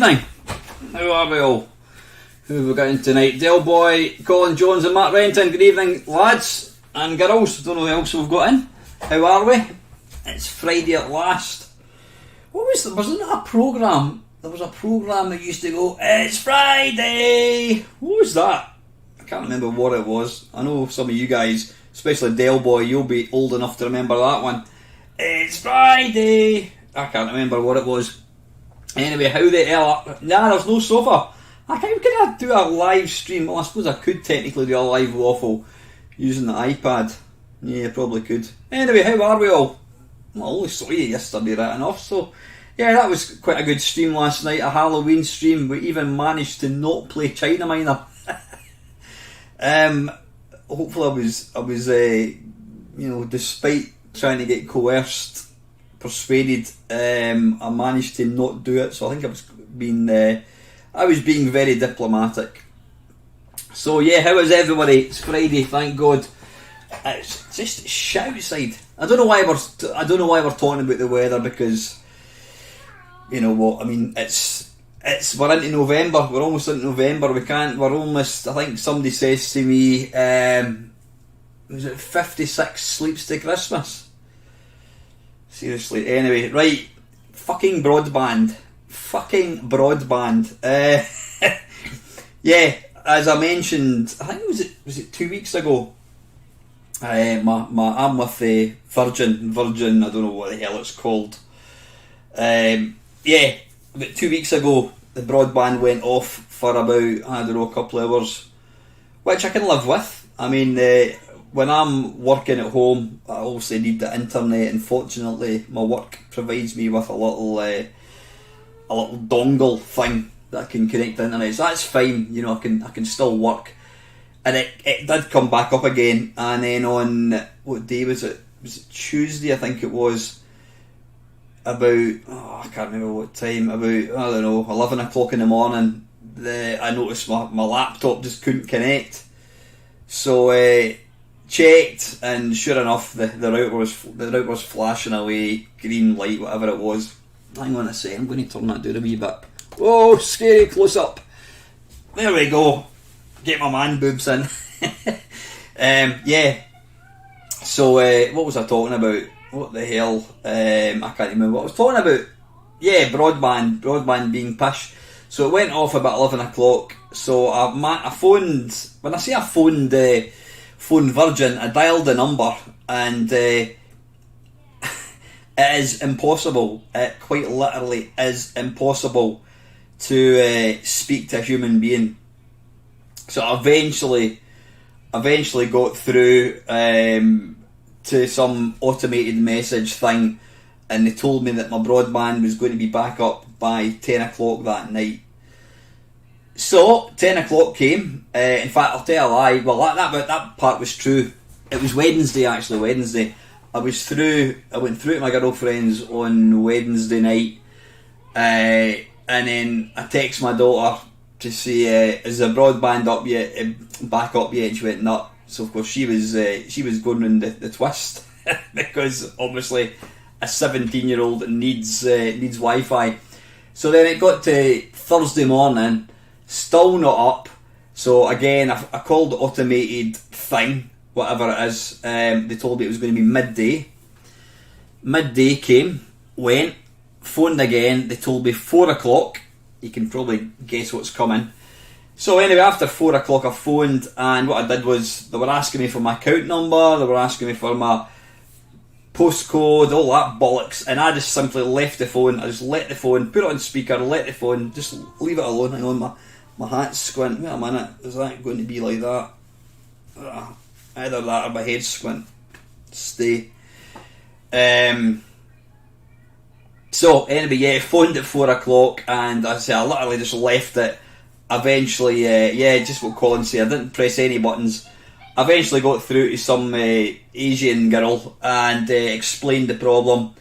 evening. How are we all? Who have we got in tonight? Del Boy, Colin Jones and Matt Renton. Good evening, lads and girls. Don't know who else we've got in. How are we? It's Friday at last. What was there? Wasn't there a programme? There was a programme that used to go, "It's Friday." What was that? I can't remember what it was. I know some of you guys, especially Del Boy, you'll be old enough to remember that one. It's Friday. I can't remember what it was. Anyway, how the hell... Nah, there's no sofa. How could I do a live stream? Well, I suppose I could technically do a live waffle using the iPad. Yeah, probably could. Anyway, how are we all? Well, I only saw you yesterday right enough, so... Yeah, that was quite a good stream last night, a Halloween stream. We even managed to not play China Miner. Hopefully I was despite trying to get coerced, persuaded, I managed to not do it. So I think I was being very diplomatic. So yeah, how is everybody? It's Friday, thank God. It's just shit outside. I don't know why we're talking about the weather, because you know what I mean. We're into November. We're almost into November. We're almost. I think somebody says to me, was it 56 sleeps to Christmas? Seriously. Anyway, right. Fucking broadband. Yeah, as I mentioned, I think was it 2 weeks ago. I'm with Virgin. I don't know what the hell it's called. Yeah, about 2 weeks ago, the broadband went off for about, I don't know, a couple of hours, which I can live with. I mean, when I'm working at home, I obviously need the internet, and fortunately my work provides me with a little dongle thing that I can connect to the internet, so that's fine. You know, I can still work. And it did come back up again, and then on, what day was it? Was it Tuesday, I think it was, about, I can't remember what time, about, I don't know, 11 o'clock in the morning, I noticed my laptop just couldn't connect. So checked, and sure enough, the router was flashing away, green light, whatever it was. Hang on a second, I'm going to turn that down a wee bit. Oh, scary close up. There we go. Get my man boobs in. Yeah. So what was I talking about? What the hell? I can't remember what I was talking about. Yeah, broadband being pish. So it went off about 11 o'clock. So I phoned. When I say I phoned Virgin, I dialed the number, and it is impossible. It quite literally is impossible to speak to a human being. So I eventually got through to some automated message thing, and they told me that my broadband was going to be back up by 10 o'clock that night. So 10 o'clock came. In fact, I'll tell you a lie. Well, that part was true. It was Wednesday, actually. Wednesday. I went through to my girlfriend's on Wednesday night, and then I text my daughter to say, "Is the broadband up yet? Back up yet?" And she went, "No." So of course she was going round the twist because obviously a 17-year-old needs Wi-Fi. So then it got to Thursday morning, still not up. So again, I called the automated thing, whatever it is. They told me it was going to be midday. Midday came, went, phoned again. They told me 4 o'clock. You can probably guess what's coming. So anyway, after 4 o'clock I phoned, and what I did was, they were asking me for my account number, they were asking me for my postcode, all that bollocks, and I just simply left the phone. I just let the phone, put it on speaker, let the phone, just leave it alone. Hang on, my hat's squint. Wait a minute, is that going to be like that? Either that or my head's squint. Stay. So anyway, yeah, phoned at 4 o'clock, and I literally just left it. Eventually, just what Colin said, I didn't press any buttons. I eventually got through to some Asian girl and explained the problem,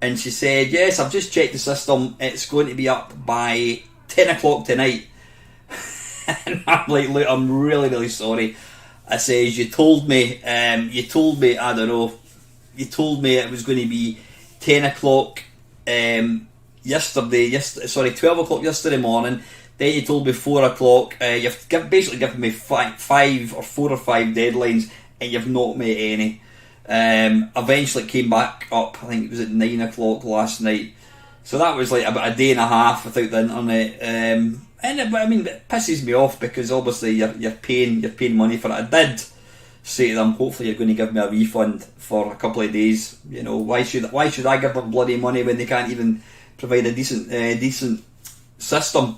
and she said, "Yes, I've just checked the system, it's going to be up by 10 o'clock tonight." And I'm like, "Look, I'm really, really sorry." I says, you told me, I don't know, you told me it was going to be 10 o'clock sorry, 12 o'clock yesterday morning. Then you told me 4 o'clock. You've basically given me five or 4 or 5 deadlines, and you've not met any. Eventually it came back up. I think it was at 9 o'clock last night. So that was like about a day and a half without the internet. And it pisses me off because obviously you're paying money for it. I did say to them, hopefully you're going to give me a refund for a couple of days. You know, why should I give them bloody money when they can't even provide a decent system?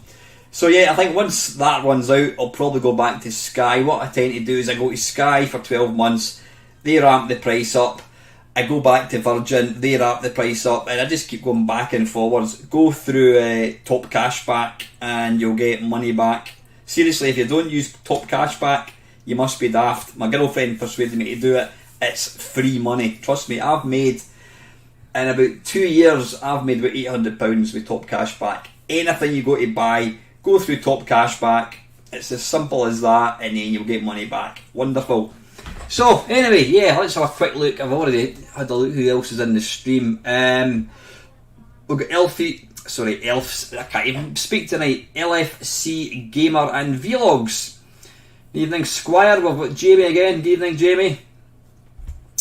So yeah, I think once that runs out, I'll probably go back to Sky. What I tend to do is I go to Sky for 12 months, they ramp the price up. I go back to Virgin, they ramp the price up, and I just keep going back and forwards. Go through Top Cashback and you'll get money back. Seriously, if you don't use Top Cashback, you must be daft. My girlfriend persuaded me to do it. It's free money. Trust me, I've made, in about 2 years, I've made about £800 with Top Cashback. Anything you go to buy, go through Top Cashback. It's as simple as that, and then you'll get money back. Wonderful. So, anyway, yeah, let's have a quick look. I've already had a look who else is in the stream. We've got Elfs, I can't even speak tonight. LFC Gamer and Vlogs. Good evening, Squire. We've got Jamie again. Good evening, Jamie.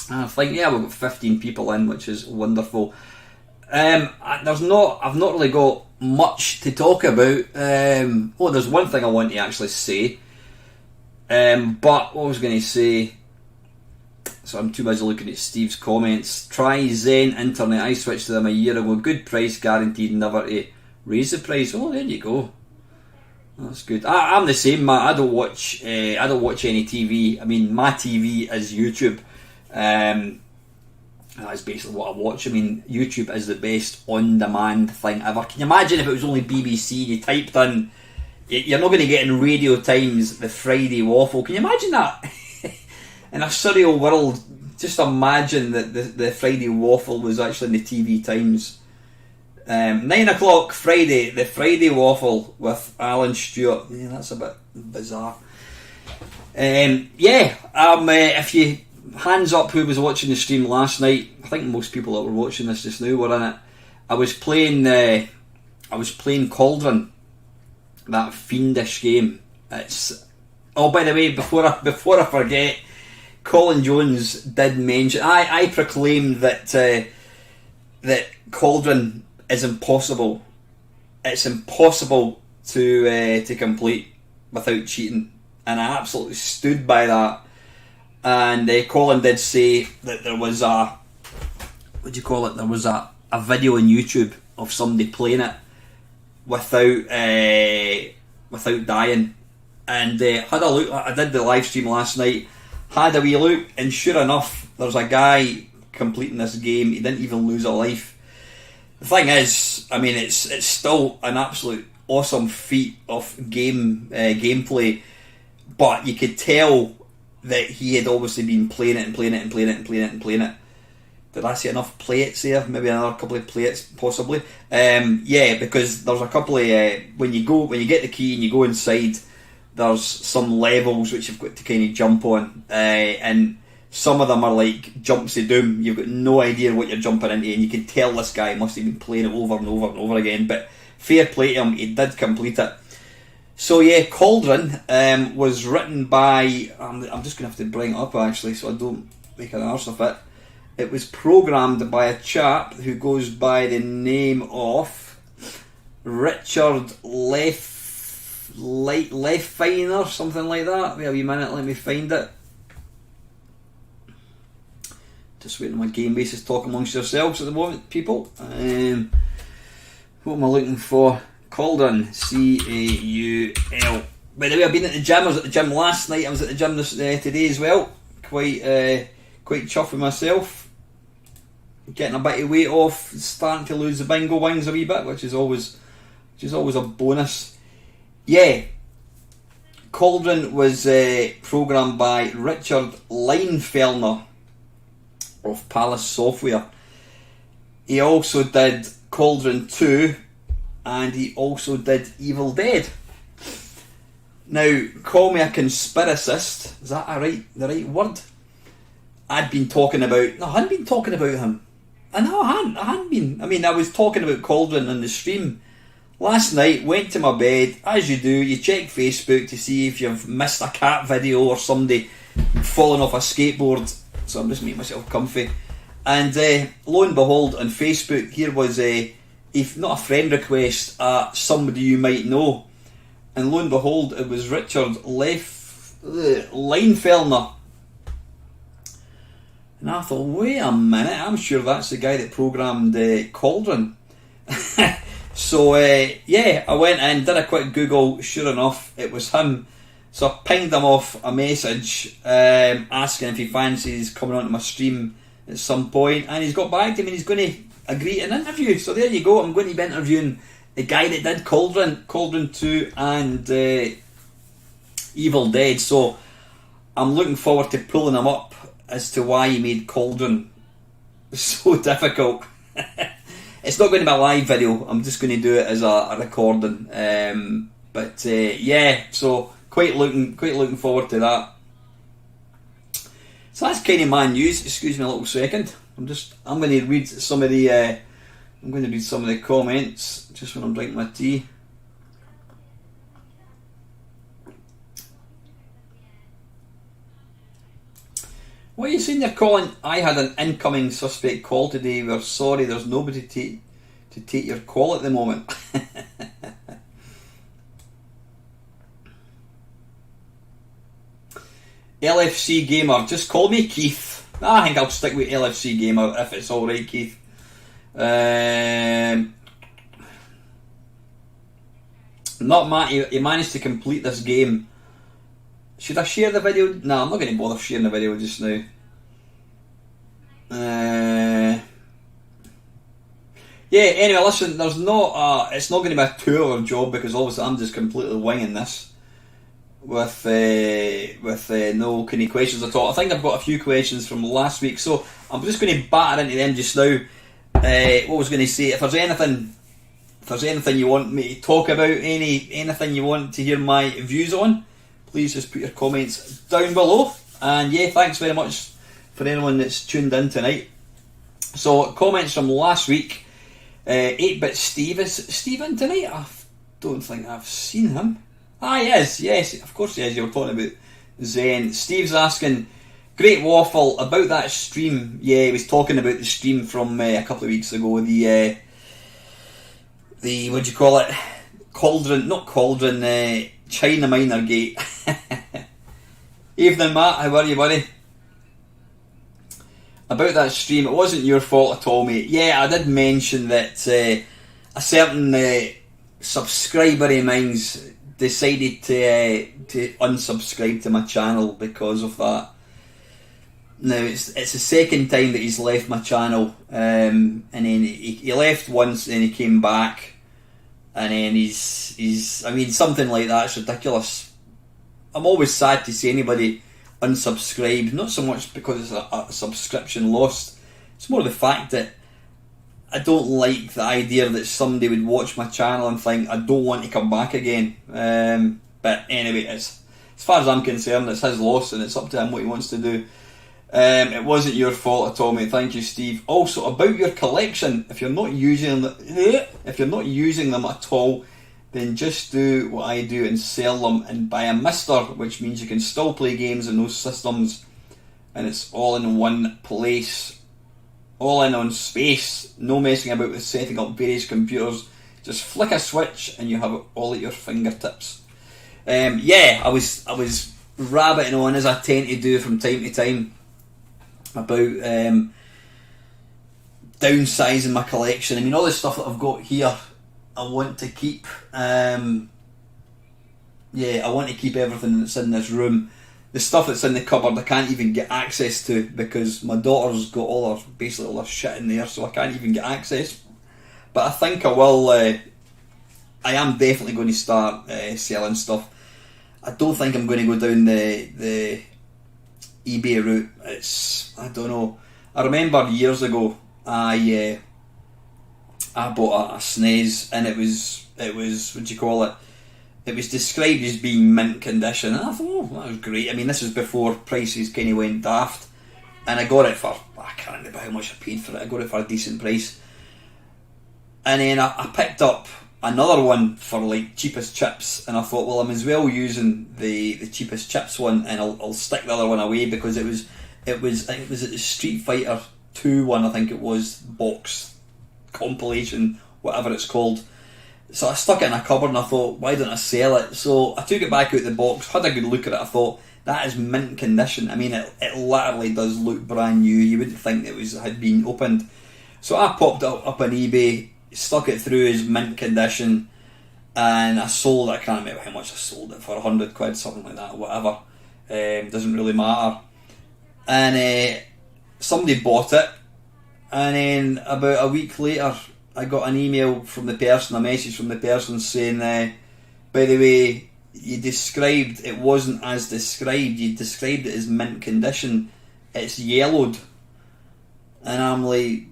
I think, yeah, we've got 15 people in, which is wonderful. I've not really got much to talk about. There's one thing I want to actually say. But what I was going to say, so I'm too busy looking at Steve's comments. Try Zen Internet. I switched to them a year ago. Good price, guaranteed, never to raise the price. Oh, there you go. That's good. I'm the same, Matt. I don't watch any TV. I mean, my TV is YouTube. That's basically what I watch. I mean, YouTube is the best on-demand thing ever. Can you imagine if it was only BBC? You typed in, you're not going to get in Radio Times the Friday Waffle. Can you imagine that? In a surreal world, just imagine that the Friday Waffle was actually in the TV Times. 9 o'clock Friday, the Friday Waffle with Alan Stewart. Yeah, that's a bit bizarre. If you hands up who was watching the stream last night. I think most people that were watching this just now were in it. I was playing Cauldron, that fiendish game. It's, oh, by the way, before I forget, Colin Jones did mention, I proclaimed that Cauldron is impossible. It's impossible to complete without cheating, and I absolutely stood by that. And Colin did say that there was a There was a video on YouTube of somebody playing it without dying, and had a look. I did the live stream last night. Had a wee look, and sure enough, there's a guy completing this game. He didn't even lose a life. The thing is, I mean, it's still an absolute awesome feat of gameplay, but you could tell that he had obviously been playing it. Did I see enough plates there? Maybe another couple of plates, possibly. Because there's a couple of when you get the key and you go inside, there's some levels which you've got to kind of jump on, and some of them are like jumps of doom. You've got no idea what you're jumping into, and you can tell this guy must have been playing it over and over and over again. But fair play to him, he did complete it. So yeah, Cauldron was written by, I'm just going to have to bring it up actually so I don't make an arse of it. It was programmed by a chap who goes by the name of Richard Leffiner, something like that. Wait a wee minute, let me find it. Just waiting on my game basis, talk amongst yourselves at the moment, people. What am I looking for? Cauldron, Caul. By the way, I've been at the gym. I was at the gym last night. I was at the gym today as well. Quite chuffed with myself. Getting a bit of weight off, starting to lose the bingo wings a wee bit, which is always a bonus. Yeah, Cauldron was programmed by Richard Leinfeldner of Palace Software. He also did Cauldron 2, and he also did Evil Dead. Now, call me a conspiracist. Is that the right word? I hadn't been talking about him. I know I hadn't been. I mean, I was talking about Cauldron on the stream last night. Went to my bed, as you do. You check Facebook to see if you've missed a cat video or somebody falling off a skateboard. So I'm just making myself comfy. And lo and behold, on Facebook, here was if not a friend request, somebody you might know. And lo and behold, it was Richard Leinfeldner. And I thought, wait a minute, I'm sure that's the guy that programmed Cauldron. So, yeah, I went in, did a quick Google, sure enough, it was him. So I pinged him off a message asking if he fancies coming onto my stream at some point, and he's got back to me and he's going to agree to an interview. So there you go, I'm going to be interviewing the guy that did Cauldron 2 and Evil Dead. So I'm looking forward to pulling him up as to why he made Cauldron so difficult. It's not going to be a live video, I'm just going to do it as a recording. But yeah, so quite looking forward to that. So that's kind of my news. Excuse me a little second. I'm going to read some of the comments just when I'm drinking my tea. What are you saying there, Colin? I had an incoming suspect call today. We're sorry, there's nobody to take your call at the moment. LFC Gamer, just call me Keith. I think I'll stick with LFC Gamer if it's alright, Keith. Not Matt, he managed to complete this game. Should I share the video? No, I'm not going to bother sharing the video just now. Yeah, anyway, listen, there's not it's not going to be a 2-hour job because obviously I'm just completely winging this with no kind of questions at all. I think I've got a few questions from last week, so I'm just going to batter into them just now. What was going to say, if there's anything you want me to talk about, anything you want to hear my views on, please just put your comments down below. And yeah, thanks very much for anyone that's tuned in tonight. So, comments from last week. 8-Bit Steve, is Steve in tonight? I don't think I've seen him. He is, yes, of course he is. You were talking about Zen. Steve's asking, great Waffle, about that stream. Yeah, he was talking about the stream from a couple of weeks ago. The what do you call it? China Minor Gate. Evening, Matt. How are you, buddy? About that stream, it wasn't your fault at all, mate. Yeah, I did mention that a certain subscriber of mine's decided to unsubscribe to my channel because of that. Now it's the second time that he's left my channel, and then he left once, and he came back, and then he's. I mean, something like that's ridiculous. I'm always sad to see anybody unsubscribe, not so much because it's a subscription lost. It's more the fact that I don't like the idea that somebody would watch my channel and think I don't want to come back again. But anyway, as far as I'm concerned, it's his loss and it's up to him what he wants to do. It wasn't your fault at all, mate. Thank you, Steve. Also, about your collection, if you're not using them at all, then just do what I do and sell them and buy a mister, which means you can still play games in those systems, and it's all in one place, all in on space, no messing about with setting up various computers. Just flick a switch and you have it all at your fingertips. Yeah, I was rabbiting on, as I tend to do from time to time, about downsizing my collection. I mean, all the stuff that I've got here I want to keep. I want to keep everything that's in this room. The stuff that's in the cupboard I can't even get access to because my daughter's got all her shit in there, so I can't even get access. But I think I will. I am definitely going to start selling stuff. I don't think I'm going to go down the eBay route. I don't know. I remember years ago I bought a SNES and it was what do you call it? It was described as being mint condition, and I thought, oh, that was great. I mean, this was before prices kind of went daft, and I got it for, I can't remember how much I paid for it. I got it for a decent price. And then I picked up another one for like cheapest chips, and I thought, well, I'm as well using the cheapest chips one, and I'll stick the other one away, because it was at the Street Fighter 2 one, I think it was, box compilation, whatever it's called. So I stuck it in a cupboard, and I thought, why don't I sell it? So I took it back out the box, had a good look at it. I thought, that is mint condition. I mean, it literally does look brand new. You wouldn't think it had been opened. So I popped it up on eBay, stuck it through as mint condition, and I sold it. I can't remember how much I sold it for, 100 quid, something like that, whatever. Doesn't really matter. And somebody bought it, and then about a week later, I got an email from the person, a message from the person saying, by the way, you described, it wasn't as described, you described it as mint condition, it's yellowed. And I'm like,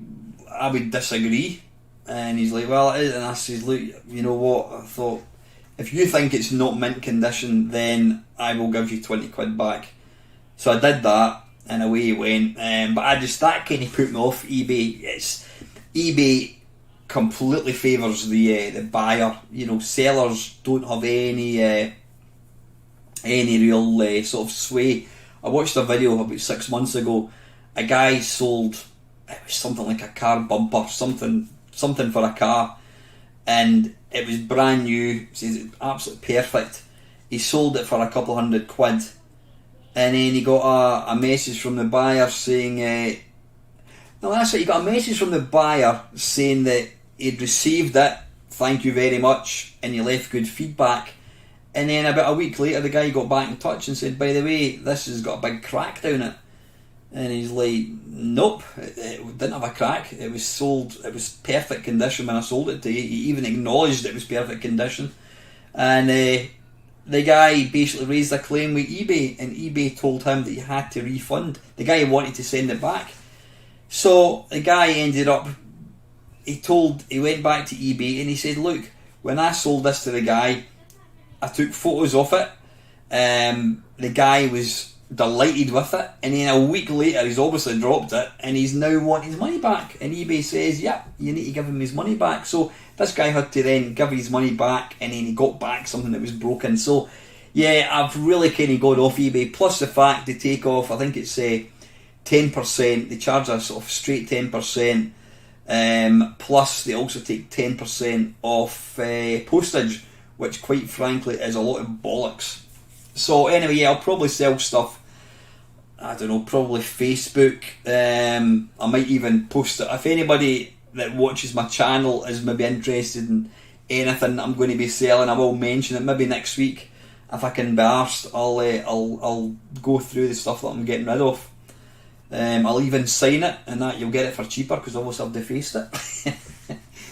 I would disagree. And he's like, well, it is. And I says, look, you know what, I thought, if you think it's not mint condition, then I will give you 20 quid back. So I did that, and away it went. But that kind of put me off eBay. eBay completely favours the buyer. You know, sellers don't have any real sort of sway. I watched a video about 6 months ago. A guy sold, it was something like a car bumper, something for a car, and it was brand new. Says it's absolutely perfect. He sold it for a couple £100, and then he got a message from the buyer saying, no, that's it. He got a message from the buyer saying that he'd received it, thank you very much, and he left good feedback. And then about a week later, the guy got back in touch and said, by the way, this has got a big crack down it. And he's like, nope, it didn't have a crack. It was sold, it was perfect condition when I sold it to you. He even acknowledged it was perfect condition. And the guy basically raised a claim with eBay, and eBay told him that he had to refund. The guy wanted to send it back. So the guy ended up, he went back to eBay and he said, look, when I sold this to the guy, I took photos of it. The guy was delighted with it, and then a week later he's obviously dropped it, and he's now wanting his money back, and eBay says, yep, you need to give him his money back. So this guy had to then give his money back, and then he got back something that was broken. So yeah, I've really kind of got off eBay, plus the fact they take off, I think it's 10%, they charge a sort of straight 10%, plus they also take 10% off postage, which quite frankly is a lot of bollocks. So anyway, yeah, I'll probably sell stuff, I don't know, probably Facebook. I might even post it. If anybody that watches my channel is maybe interested in anything I'm going to be selling, I will mention it maybe next week. If I can be arsed, I'll go through the stuff that I'm getting rid of. I'll even sign it, and that you'll get it for cheaper, because obviously I've defaced it.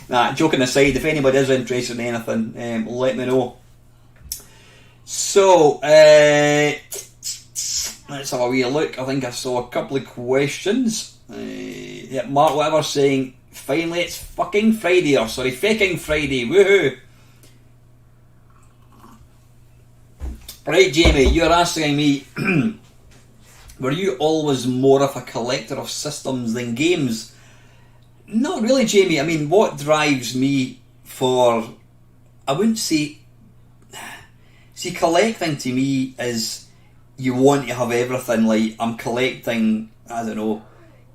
Nah, joking aside, if anybody is interested in anything, let me know. So, let's have a wee look. I think I saw a couple of questions. Yeah, Mark Whatever saying, finally it's fucking Friday, or sorry, faking Friday, woohoo! Right, Jamie, you're asking me, were you always more of a collector of systems than games? Not really, Jamie. I mean, what drives me for, I wouldn't say, see, collecting to me is you want to have everything. Like, I'm collecting, I don't know,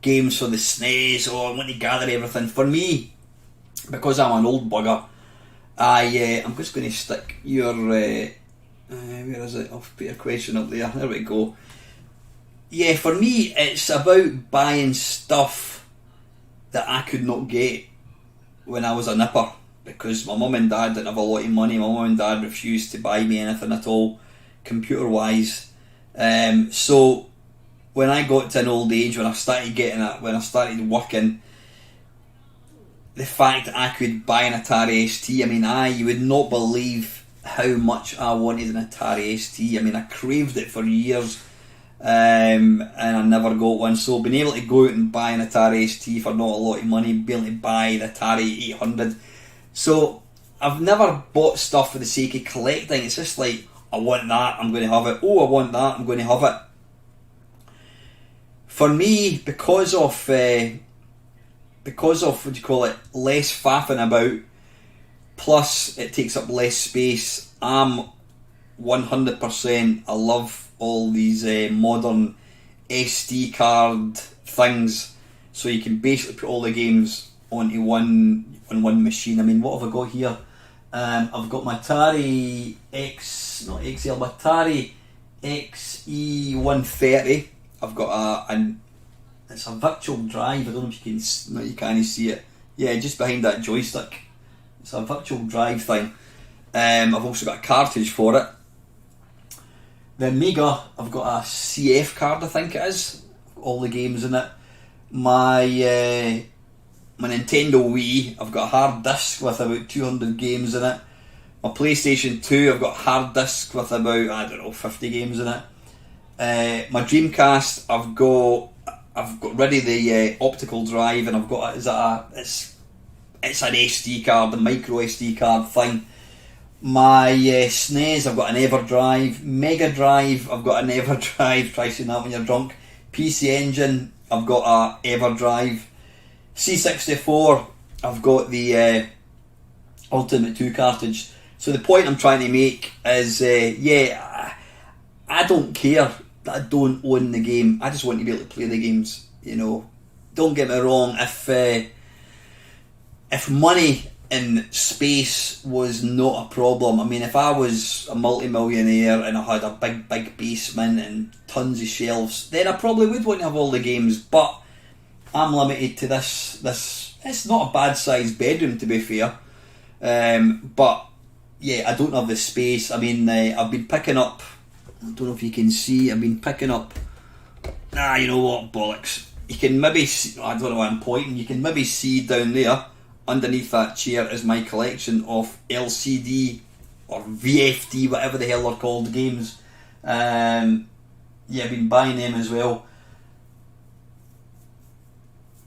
games for the SNES, or I want to gather everything. For me, because I'm an old bugger, I'm just going to stick your, where is it? I'll put your question up there. There we go. Yeah, for me, it's about buying stuff that I could not get when I was a nipper, because my mum and dad didn't have a lot of money. My mum and dad refused to buy me anything at all, computer wise. So when I got to an old age, when I started when I started working, the fact that I could buy an Atari ST, I mean, you would not believe how much I wanted an Atari ST. I mean, I craved it for years, and I never got one. So being able to go out and buy an Atari ST for not a lot of money, being able to buy the Atari 800. So I've never bought stuff for the sake of collecting. It's just like, I want that, I'm going to have it. Oh, I want that, I'm going to have it. for me, because of what do you call it, less faffing about, plus it takes up less space, I'm 100%, I love all these modern SD card things, so you can basically put all the games onto one machine. I mean, what have I got here? I've got my Atari my Atari XE130. I've got it's a virtual drive. I don't know if you can, no, you can't see it. Yeah, just behind that joystick. It's a virtual drive thing. I've also got a cartridge for it. The Amiga, I've got a CF card, I think it is. All the games in it. My Nintendo Wii, I've got a hard disk with about 200 games in it. My PlayStation 2, I've got a hard disk with about, I don't know, 50 games in it. My Dreamcast, I've got rid of the optical drive, and I've got it's an SD card, a micro SD card thing. My SNES, I've got an EverDrive. Mega Drive, I've got an EverDrive. Try saying that when you're drunk. PC Engine, I've got a EverDrive. C64, I've got the Ultimate 2 cartridge. So the point I'm trying to make is, I don't care that I don't own the game. I just want to be able to play the games. You know, don't get me wrong. If money and space was not a problem, I mean, if I was a multi-millionaire and I had a big basement and tons of shelves, then I probably would want to have all the games. But I'm limited to this. It's not a bad sized bedroom, to be fair. But yeah, I don't have the space. I mean, I've been picking up, I don't know if you can see, I've been picking up, you know what, bollocks. You can maybe see, I don't know why I'm pointing, you can maybe see down there, underneath that chair, is my collection of LCD or VFD, whatever the hell they're called, games. I've been buying them as well.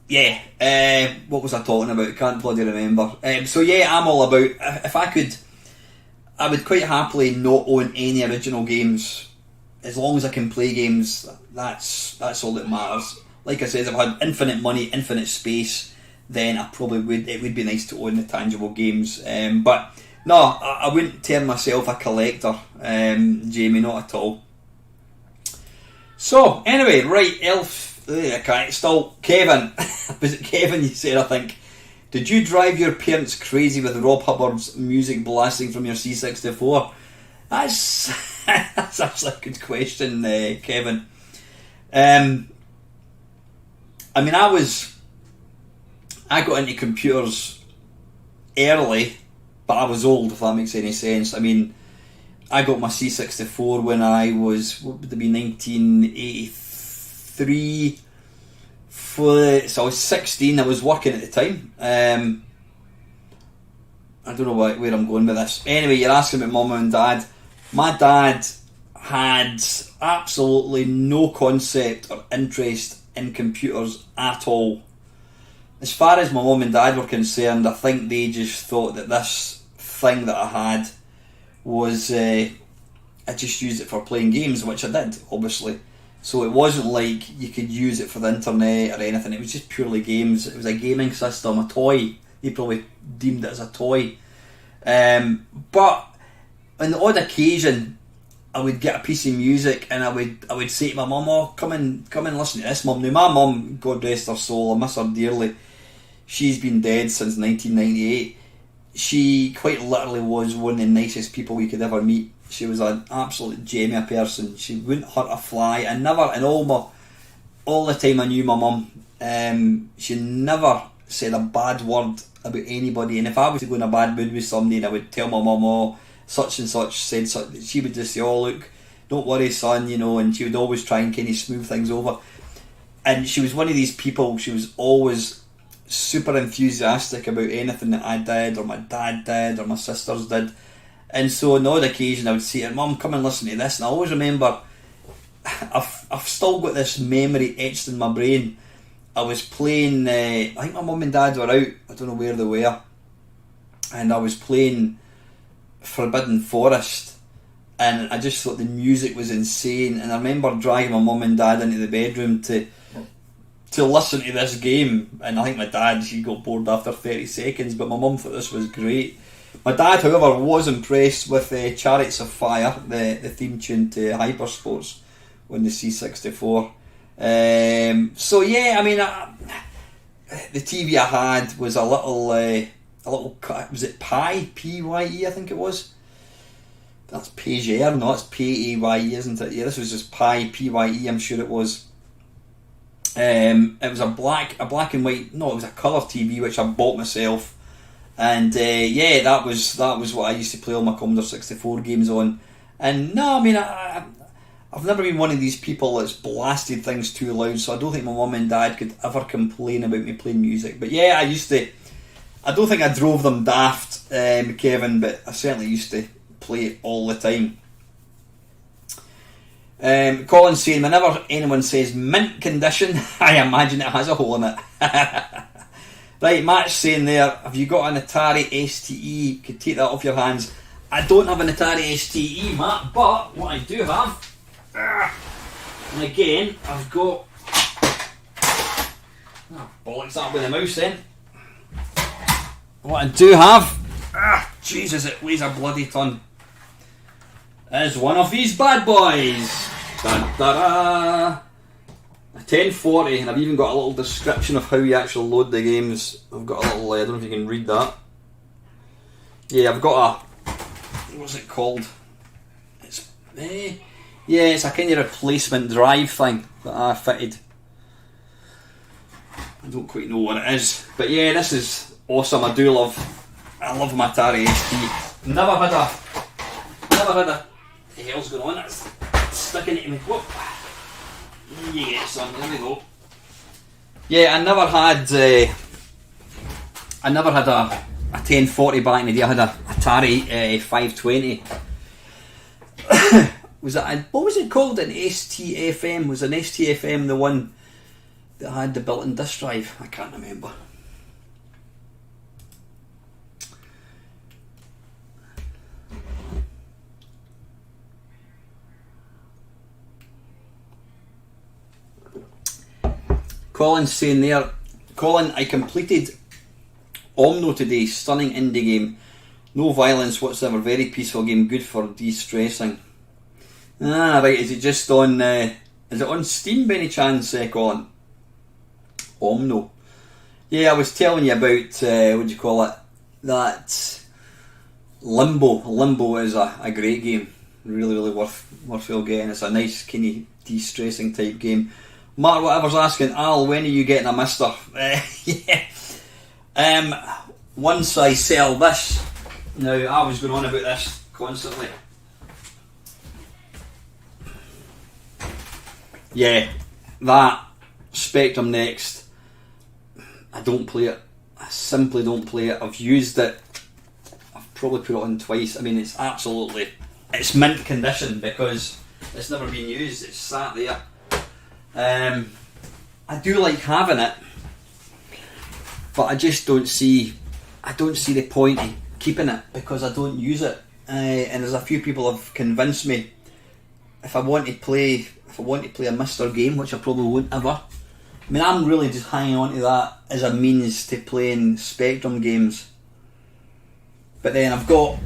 What was I talking about? Can't bloody remember. I'm all about, if I could, I would quite happily not own any original games. As long as I can play games, that's all that matters. Like I said, if I had infinite money, infinite space, then I probably would. It would be nice to own the tangible games. But no, I wouldn't term myself a collector, Jamie, not at all. So anyway, right, Kevin. Was it Kevin you said, I think? Did you drive your parents crazy with Rob Hubbard's music blasting from your C64? That's actually a good question, Kevin. I mean, I got into computers early, but I was old, if that makes any sense. I mean, I got my C64 when I was, what would it be, 1983. So I was 16, I was working at the time. I don't know where I'm going with this. Anyway, you're asking about mum and dad. My dad had absolutely no concept or interest in computers at all. As far as my mum and dad were concerned, I think they just thought that this thing that I had was, I just used it for playing games, which I did, obviously. So it wasn't like you could use it for the internet or anything. It was just purely games. It was a gaming system, a toy. They probably deemed it as a toy. But on the odd occasion, I would get a piece of music and I would say to my mum, "Oh, come and listen to this, mum." Now my mum, God rest her soul, I miss her dearly. She's been dead since 1998. She quite literally was one of the nicest people you could ever meet. She was an absolute gem of a person. She wouldn't hurt a fly. And never, in all the time I knew my mum, she never said a bad word about anybody. And if I was to go in a bad mood with somebody and I would tell my mum, "Oh, such and such said such," she would just say, "Oh, look, don't worry, son," you know, and she would always try and kind of smooth things over. And she was one of these people, she was always super enthusiastic about anything that I did, or my dad did, or my sisters did. And so on the odd occasion I would say to her, "Mum, come and listen to this." And I always remember, I've still got this memory etched in my brain. I was playing, I think my mum and dad were out, I don't know where they were, and I was playing Forbidden Forest, and I just thought the music was insane. And I remember dragging my mum and dad into the bedroom to to listen to this game, and I think my dad, he got bored after 30 seconds, but my mum thought this was great. My dad, however, was impressed with Chariots of Fire, the theme tune to Hypersports on the C64. So yeah, I mean, the TV I had was a little, was it Pi? P-Y-E, I think it was. That's Pager, no, it's P-A-Y-E, isn't it? Yeah, this was just Pi, P-Y-E, I'm sure it was. It was a black and white, no, it was a colour TV, which I bought myself. And yeah, that was what I used to play all my Commodore 64 games on. And no, I mean, I've never been one of these people that's blasted things too loud, so I don't think my mum and dad could ever complain about me playing music. But yeah, I don't think I drove them daft, Kevin, but I certainly used to play it all the time. Colin's saying, whenever anyone says mint condition, I imagine it has a hole in it. Right, Matt's saying there, have you got an Atari STE? Could take that off your hands. I don't have an Atari STE, Matt, but what I do have, and again, I've got, bollocks that with the mouse then. What I do have, Jesus, it weighs a bloody ton, is one of these bad boys. Da, da, da. A 1040, and I've even got a little description of how you actually load the games. I've got a little, I don't know if you can read that. Yeah, I've got a, what's it called? It's, yeah, it's a kind of replacement drive thing that I fitted. I don't quite know what it is, but yeah, this is awesome. I love my Atari ST. Never had a, what the hell's going on? That's sticking into me. Whoop. Yeah, son, there we go. Yeah, I never had a 1040 back in the day. I had a Atari 520. What was it called? An STFM? Was an STFM the one that had the built-in disk drive? I can't remember. Colin's saying there, Colin, I completed Omno today, stunning indie game. No violence whatsoever, very peaceful game, good for de-stressing. Ah, right, is it just on, is it on Steam by any chance, Colin? Omno. Yeah, I was telling you about, what do you call it, that Limbo. Limbo is a great game, really worthwhile getting. It's a nice kind of de-stressing type game. Mark, whatever's asking, Al, when are you getting a mister? Yeah. Once I sell this. Now, I was going on about this constantly. Yeah, that Spectrum Next. I don't play it. I simply don't play it. I've used it. I've probably put it on twice. I mean, it's mint condition because it's never been used. It's sat there. I do like having it, but I just don't see the point of keeping it because I don't use it. And there's a few people have convinced me if I want to play a Mr. game, which I probably won't ever. I mean, I'm really just hanging on to that as a means to playing Spectrum games. But then I've got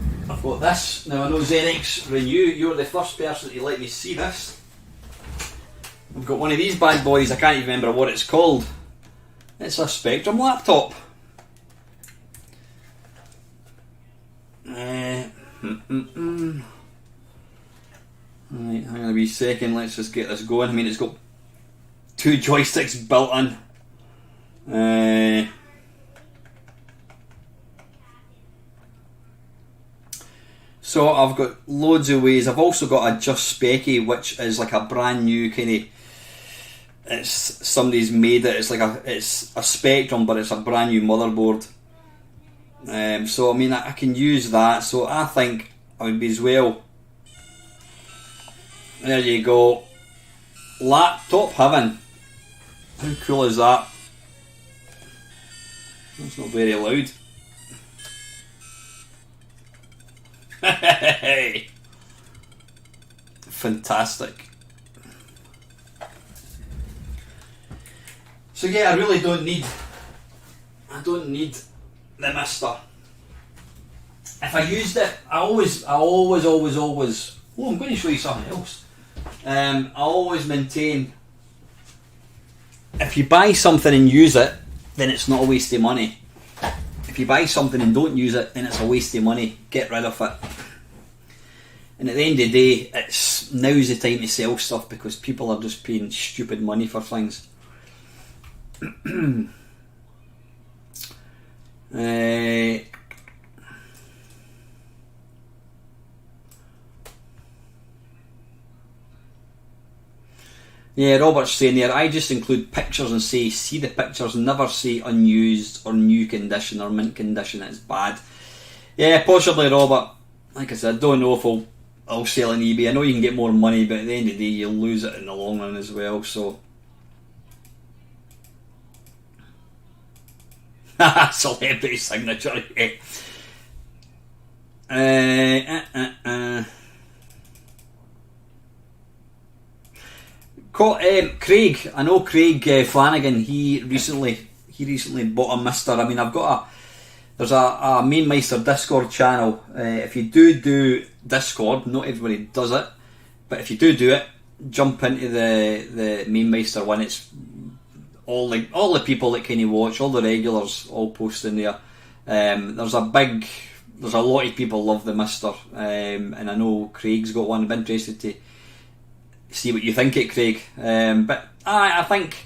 this. Now I know Xenix Renew, you're the first person to let me see this. I've got one of these bad boys, I can't even remember what it's called. It's a Spectrum laptop. Right, hang on a wee second, let's just get this going. I mean, it's got 2 joysticks built in. So I've got loads of ways. I've also got a Just Specky, which is like a brand new kind of, it's somebody's made it. It's a Spectrum, but it's a brand new motherboard. So I mean, I can use that. So I think I would be as well. There you go. Laptop heaven. How cool is that? That's not very loud. Fantastic. So yeah, I really don't need the mister. If I used it, I always. Oh, I'm going to show you something else. I always maintain, if you buy something and use it, then it's not a waste of money. If you buy something and don't use it, then it's a waste of money. Get rid of it. And at the end of the day, now's the time to sell stuff because people are just paying stupid money for things. Yeah, Robert's saying there, I just include pictures and say, see the pictures, never say unused or new condition or mint condition, it's bad. Yeah, possibly, Robert. Like I said, I don't know if I'll sell on eBay. I know you can get more money, but at the end of the day, you'll lose it in the long run as well, so. Celebrity signature, yeah. Craig, I know Craig Flanagan. He recently bought a mister. I mean, there's a Mainmeister Discord channel. If you do Discord, not everybody does it, but if you do it, jump into the Mainmeister one. It's all the people that kind of watch, all the regulars, all post in there. There's a lot of people love the mister, and I know Craig's got one. I'm interested to see what you think it, Craig. But I think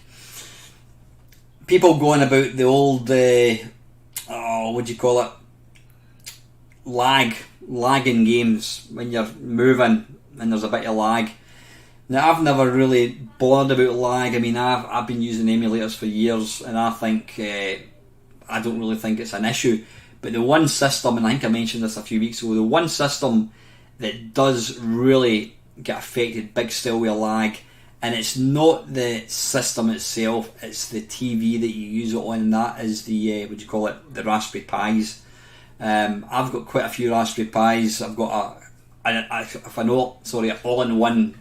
people going about the old, what do you call it? Lagging games when you're moving and there's a bit of lag. Now, I've never really bothered about lag. I mean, I've been using emulators for years, and I think I don't really think it's an issue. But the one system, and I think I mentioned this a few weeks ago, the one system that does really get affected big still with lag, and it's not the system itself, it's the TV that you use it on, and that is the the Raspberry Pis. I've got quite a few Raspberry Pis. I've got an all-in-one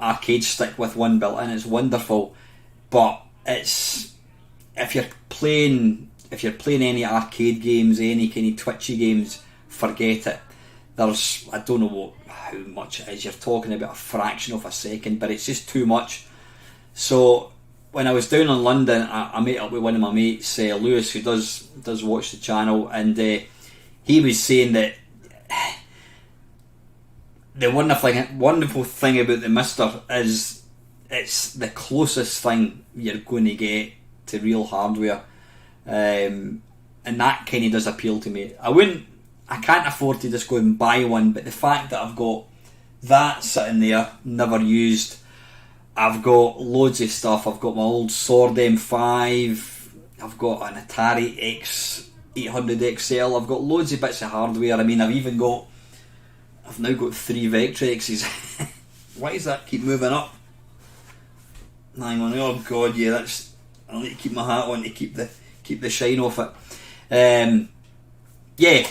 arcade stick with one built in. It's wonderful, but it's if you're playing any arcade games, any kind of twitchy games, forget it. There's, I don't know how much it is, you're talking about a fraction of a second, but it's just too much. So when I was down in London, I met up with one of my mates, Lewis, who does watch the channel, and he was saying that the wonderful thing about the Mister is it's the closest thing you're going to get to real hardware, and that kind of does appeal to me. I can't afford to just go and buy one, but the fact that I've got that sitting there, never used, I've got loads of stuff. I've got my old Sword M5, I've got an Atari X800 XL, I've got loads of bits of hardware. I mean, I've now got 3 Vectrexes. Why does that keep moving up? Hang on, oh god, yeah, I need to keep my hat on to keep the shine off it. Yeah,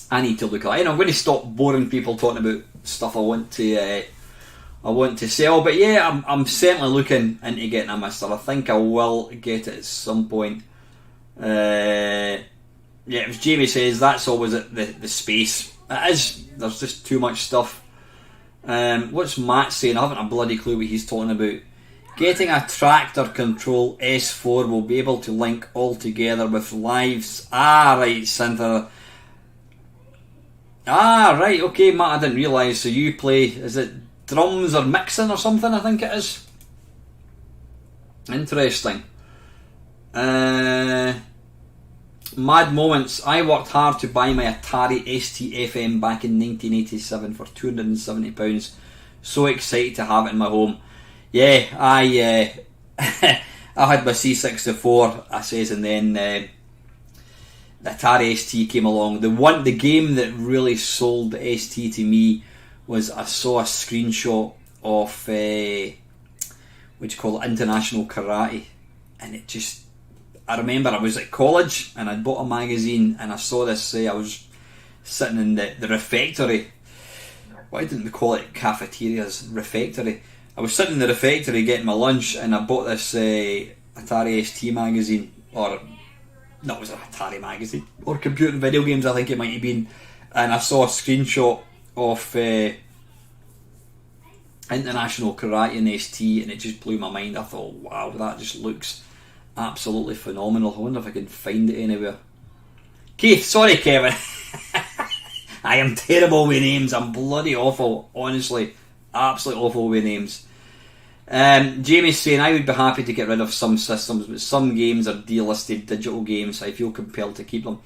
I need to look at it. I'm going to stop boring people talking about stuff I want to sell. But yeah, I'm certainly looking into getting a Mister. I think I will get it at some point. Yeah, as Jamie says, that's always the space. It is. There's just too much stuff. What's Matt saying? I haven't a bloody clue what he's talking about. Getting a Tractor Control S4 will be able to link all together with lives. Right, Cynthia. Right, okay, Matt, I didn't realise. So you play, is it drums or mixing or something, I think it is? Interesting. Mad moments. I worked hard to buy my Atari ST-FM back in 1987 for £270. So excited to have it in my home. Yeah, I had my C64, I says, and then the Atari ST came along. The game that really sold the ST to me was I saw a screenshot of International Karate, and it just, I remember I was at college and I'd bought a magazine and I saw this. I was sitting in the refectory. Why didn't we call it cafeterias? Refectory. I was sitting in the refectory getting my lunch, and I bought this Atari ST magazine, or no, it was an Atari magazine, or Computer and Video Games, I think it might have been, and I saw a screenshot of International Karate and ST, and it just blew my mind. I thought, wow, that just looks absolutely phenomenal. I wonder if I can find it anywhere. Keith, sorry Kevin. I am terrible with names. I'm bloody awful, honestly. Absolutely awful with names. Jamie's saying, I would be happy to get rid of some systems, but some games are delisted digital games. I feel compelled to keep them.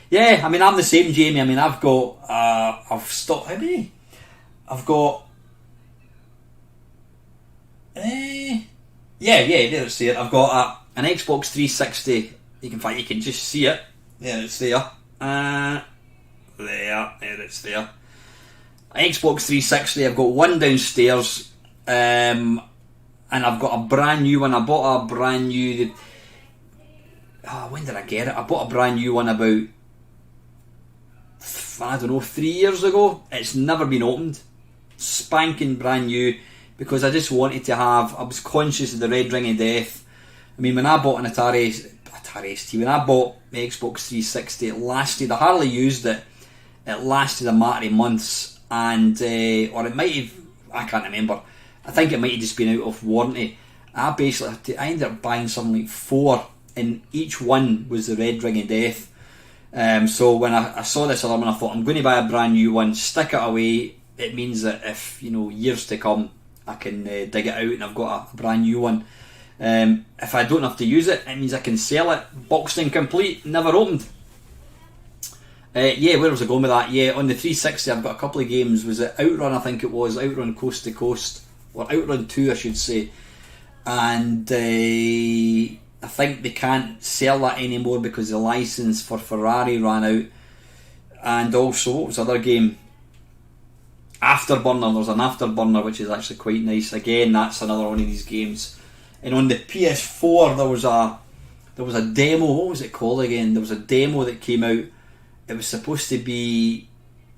Yeah, I mean, I'm the same, Jamie. I mean, I've got, I've stopped, how many? I've got, there it's there. I've got an Xbox 360. You can just see it. There, it's there. There it's there. Xbox 360. I've got one downstairs, and I've got a brand new one. I bought a brand new. When did I get it? I bought a brand new one about, I don't know, 3 years ago. It's never been opened. Spanking brand new, because I just wanted to have. I was conscious of the red ring of death. I mean, when I bought an Atari ST, when I bought the Xbox 360, it lasted. I hardly used it. It lasted a matter of months, and or it might have. I can't remember. I think it might have just been out of warranty. I ended up buying something like 4, and each one was the red ring of death. So when I saw this other one, I thought, I'm going to buy a brand new one, stick it away. It means that if, years to come, I can dig it out and I've got a brand new one. If I don't have to use it, it means I can sell it, boxed and complete, never opened. Where was I going with that? Yeah, on the 360 I've got a couple of games. Was it Outrun? I think it was Outrun Coast to Coast, or Outrun 2 I should say. And I think they can't sell that anymore because the license for Ferrari ran out. And also, what was the other game? Afterburner. There's an Afterburner which is actually quite nice. Again, that's another one of these games. And on the PS4 there was a demo. What was it called again? There was a demo that came out. It was supposed to be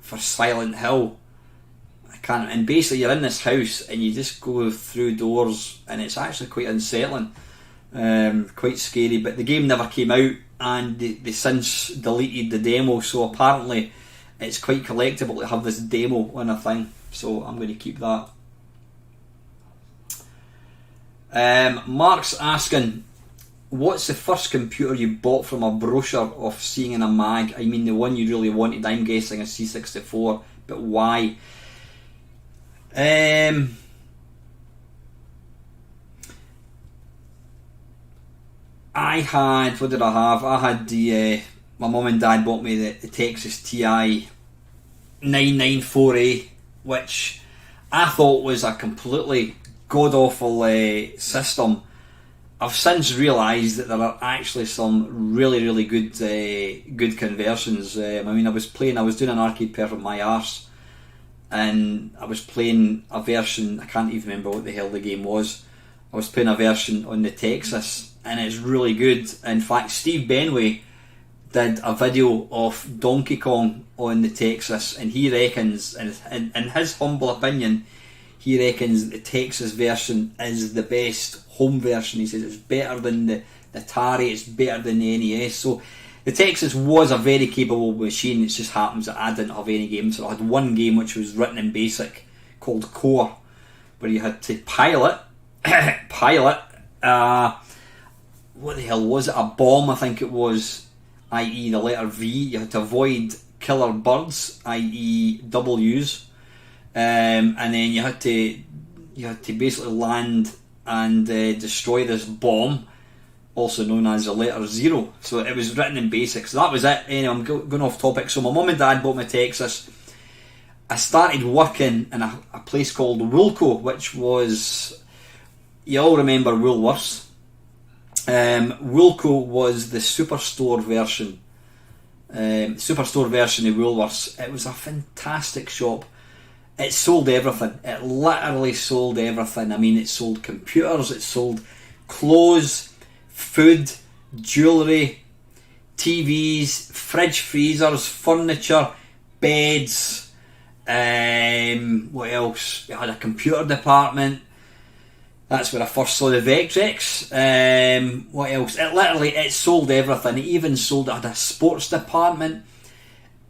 for Silent Hill. And basically you're in this house and you just go through doors, and it's actually quite unsettling, quite scary. But the game never came out, and they since deleted the demo. So apparently it's quite collectible to have this demo on a thing. So I'm going to keep that. Mark's asking, what's the first computer you bought from a brochure of seeing in a mag? I mean, the one you really wanted. I'm guessing a C64, but why? I had, what did I have? I had my mum and dad bought me the Texas TI 994A, which I thought was a completely god-awful system. I've since realised that there are actually some really, really good conversions. I mean, I was doing an Arcade Perfect My Arse, and I was playing a version, I can't even remember what the hell the game was. I was playing a version on the Texas, and it's really good. In fact, Steve Benway did a video of Donkey Kong on the Texas, and he reckons, in his humble opinion, he reckons the Texas version is the best home version. He says it's better than the Atari, it's better than the NES. So the Texas was a very capable machine. It just happens that I didn't have any games. So I had one game which was written in BASIC called Core, where you had to pilot, what the hell was it? A bomb, I think it was, i.e. the letter V. You had to avoid killer birds, i.e. W's. And then you had to basically land and destroy this bomb, also known as the letter 0. So it was written in BASIC. So that was it. Anyway, I'm going off topic. So my mum and dad bought me Texas. I started working in a place called Woolco, which was, you all remember Woolworths. Woolco was the superstore version. Superstore version of Woolworths. It was a fantastic shop. It sold everything. It literally sold everything. I mean, it sold computers, it sold clothes, food, jewellery, TVs, fridge freezers, furniture, beds. What else? We had a computer department. That's where I first saw the Vectrex. What else? It sold everything. It even sold, it had a sports department.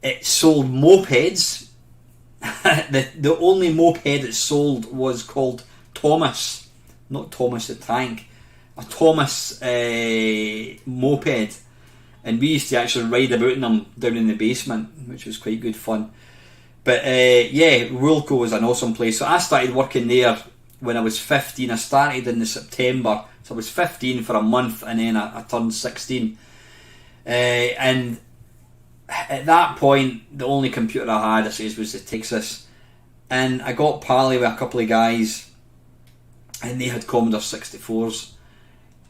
It sold mopeds. the only moped it sold was called Thomas. Not Thomas the Tank. A Thomas moped. And we used to actually ride about in them down in the basement, which was quite good fun. But yeah, Woolco was an awesome place. So I started working there when I was 15. I started in the September, so I was 15 for a month, and then I turned 16. And at that point, the only computer I had, I says, was the Texas. And I got pally with a couple of guys, and they had Commodore 64s.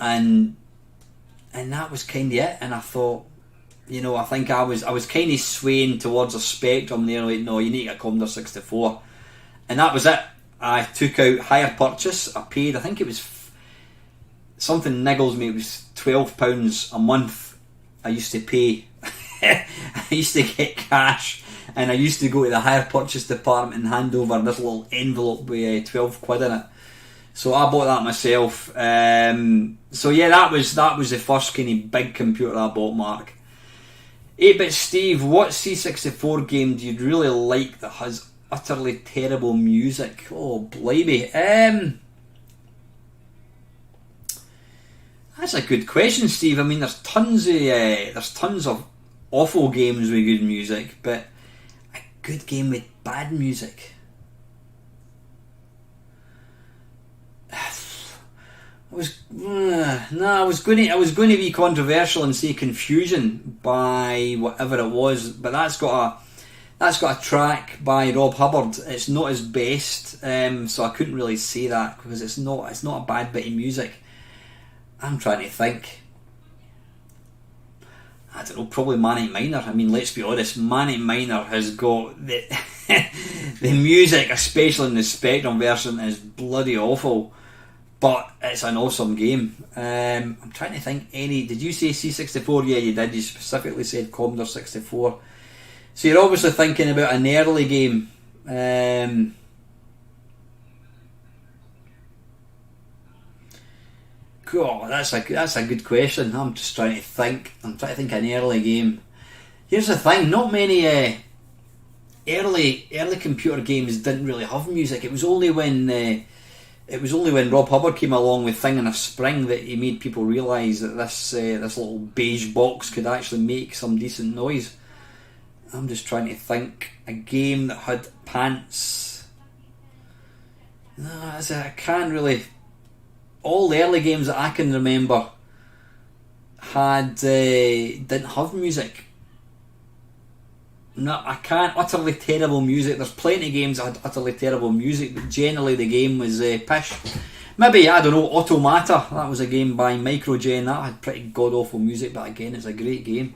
And that was kind of it. And I thought, you know, I think I was kind of swaying towards a Spectrum there, like, no, you need to get a Commodore 64. And that was it. I took out hire purchase. I paid, I think it was something niggles me, it was £12 a month I used to pay. I used to get cash, and I used to go to the hire purchase department and hand over this little envelope with 12 quid in it. So I bought that myself. So yeah, that was the first kind of big computer I bought, Mark. 8-Bit Steve, what C64 game do you really like that has utterly terrible music? Oh, blimey. That's a good question, Steve. I mean, there's tons of awful games with good music, but a good game with bad music. I was going to be controversial and say Confusion by whatever it was, but that's got a track by Rob Hubbard. It's not his best, so I couldn't really say that because it's not a bad bit of music. I'm trying to think. I don't know, probably Manic Miner. I mean, let's be honest, Manic Miner has got the the music, especially in the Spectrum version, is bloody awful. But it's an awesome game. I'm trying to think any... Did you say C64? Yeah, you did. You specifically said Commodore 64. So you're obviously thinking about an early game. God, that's a good question. I'm just trying to think. I'm trying to think an early game. Here's the thing. Not many early computer games didn't really have music. It was only when Rob Hubbard came along with Thing in a Spring that he made people realise that this little beige box could actually make some decent noise. I'm just trying to think a game that had pants. No, I can't really. All the early games that I can remember didn't have music. No, I can't. Utterly terrible music. There's plenty of games that had utterly terrible music, but generally the game was pish. Maybe, I don't know, Automata. That was a game by Microgen. That had pretty god-awful music, but again, it's a great game.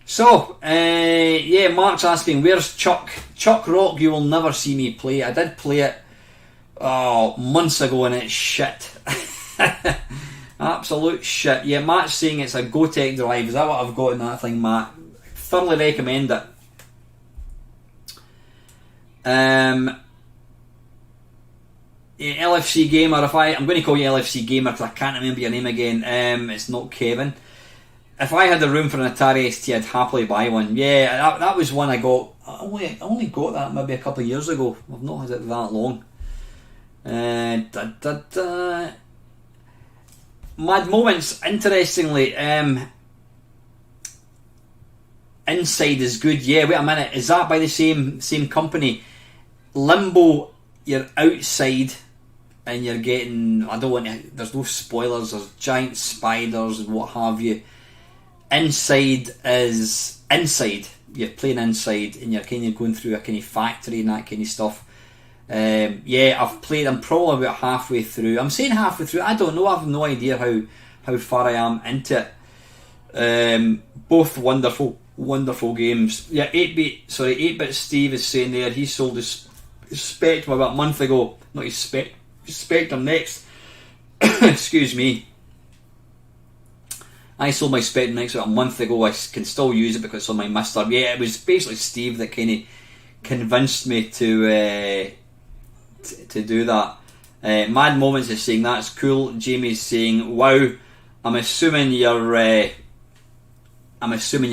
So, yeah, Mark's asking, where's Chuck? Chuck Rock, you will never see me play. I did play it months ago and it's shit. Absolute shit. Yeah, Matt's saying it's a Gotek drive. Is that what I've got in that thing, Matt? Thoroughly recommend it. Yeah, LFC Gamer, I'm going to call you LFC Gamer because I can't remember your name again. It's not Kevin. If I had the room for an Atari ST, I'd happily buy one. Yeah, that was one I got. I only got that maybe a couple of years ago. I've not had it that long. Mad Moments, interestingly, Inside is good. Yeah, wait a minute, is that by the same company? Limbo, you're outside and you're getting, I don't want to, there's no spoilers, there's giant spiders and what have you. Inside is inside, you're playing inside and you're kind of going through a kind of factory and that kind of stuff. Yeah, I've played, I'm probably about halfway through. I'm saying halfway through, I don't know, I have no idea how far I am into it. Both wonderful games. Yeah, 8-Bit Steve is saying there he sold his Spectrum about a month ago. Not his Spectrum Next. Excuse me. I sold my Spectrum Next about a month ago. I can still use it because it's on my Mister. Yeah, it was basically Steve that kind of convinced me to do that. Mad Moments is saying that's cool. Jamie's saying wow. I'm assuming you're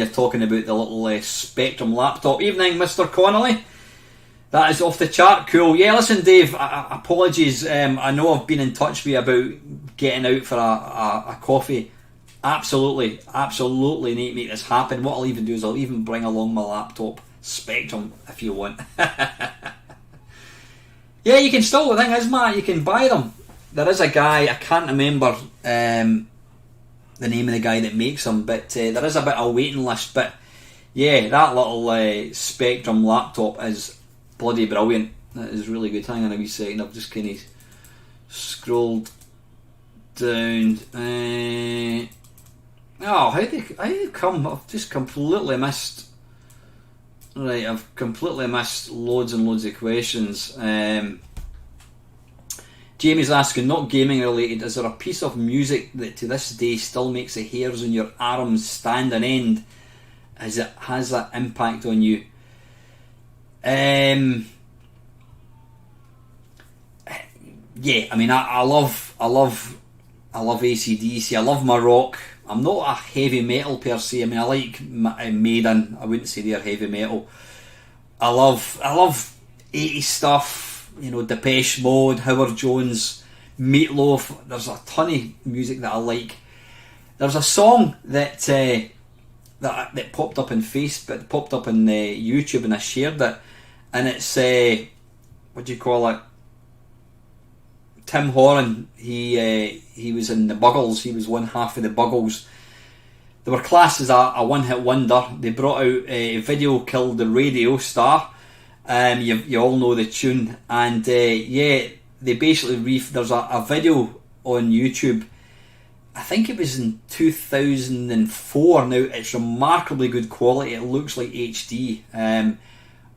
talking about the little Spectrum laptop. Evening, Mr. Connolly. That is off the chart. Cool. Yeah, listen, Dave, apologies. I know I've been in touch with you about getting out for a coffee. Absolutely need to make this happen. What I'll even do is I'll even bring along my laptop. Spectrum, if you want. Yeah, you can still, the thing is, Matt, you can buy them. There is a guy, I can't remember the name of the guy that makes them, but there is a bit of a waiting list. But yeah, that little Spectrum laptop is bloody brilliant. That is really good. Hang on a wee second, I've just kind of scrolled down. How did come? I've just completely missed. Right, I've completely missed loads and loads of questions. Jamie's asking, not gaming related, is there a piece of music that to this day still makes the hairs on your arms stand on end? Has that impact on you? Yeah, I mean, I love AC/DC. I love my rock. I'm not a heavy metal per se. I mean, I like Maiden. I wouldn't say they're heavy metal. I love 80s stuff. You know, Depeche Mode, Howard Jones, Meatloaf. There's a ton of music that I like. There's a song that popped up in Facebook, popped up in YouTube, and I shared it. And it's what do you call it? Tim Horan. He was in the Buggles. He was one half of the Buggles. They were classed as a one-hit wonder. They brought out a Video Killed the Radio Star. You all know the tune. And yeah, they basically there's a video on YouTube. I think it was in 2004. Now, it's remarkably good quality. It looks like HD.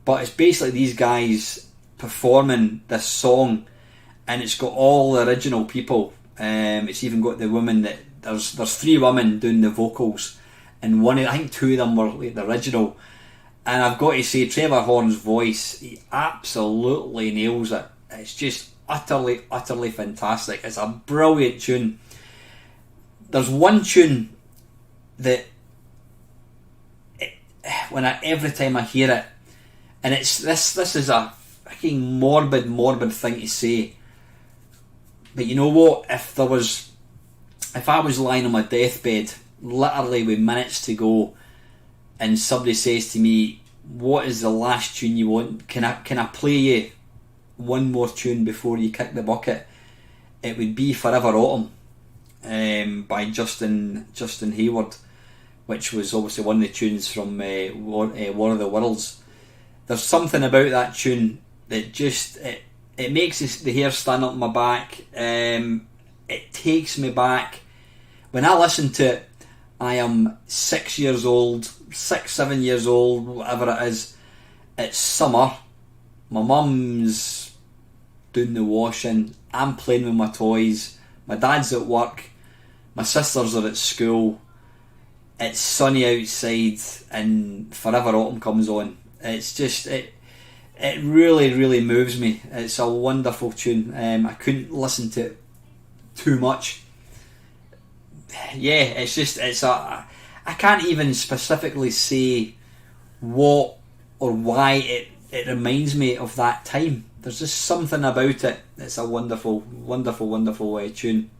But it's basically these guys performing this song, and it's got all the original people. It's even got the women that there's 3 women doing the vocals, and I think 2 of them were like the original. And I've got to say, Trevor Horn's voice, he absolutely nails it. It's just utterly fantastic. It's a brilliant tune. There's one tune that every time I hear it, and it's this is a fucking morbid thing to say, but you know what? If I was lying on my deathbed, literally with minutes to go, and somebody says to me, "What is the last tune you want? Can I play you one more tune before you kick the bucket?" It would be "Forever Autumn" by Justin Hayward, which was obviously one of the tunes from War of the Worlds. There's something about that tune that just it makes the hair stand up my back. It takes me back. When I listen to it, I am 7 years old, whatever it is. It's summer. My mum's doing the washing. I'm playing with my toys. My dad's at work. My sisters are at school. It's sunny outside, and Forever Autumn comes on. It's just it really moves me. It's a wonderful tune. I couldn't listen to it too much. Yeah, I can't even specifically say what or why it reminds me of that time. There's just something about it. It's a wonderful tune.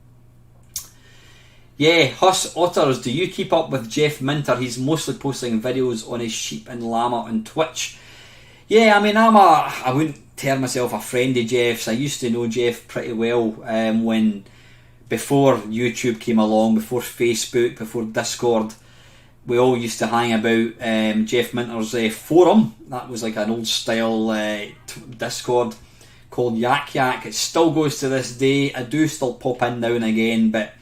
Yeah, Huss Otters, do you keep up with Jeff Minter? He's mostly posting videos on his sheep and llama on Twitch. Yeah, I mean, I wouldn't term myself a friend of Jeff's. I used to know Jeff pretty well before YouTube came along, before Facebook, before Discord. We all used to hang about Jeff Minter's forum. That was like an old style Discord called Yak Yak. It still goes to this day. I do still pop in now and again, but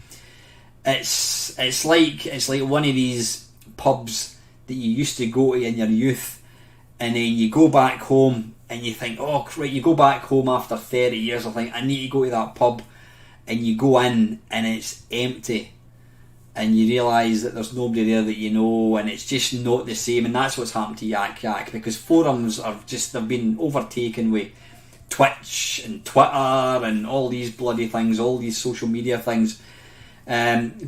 it's like one of these pubs that you used to go to in your youth, and then you go back home and you think, oh right, you go back home after 30 years, I think, I need to go to that pub, and you go in and it's empty, and you realise that there's nobody there that you know, and it's just not the same. And that's what's happened to Yak Yak, because forums they've been overtaken with Twitch and Twitter and all these bloody things, all these social media things.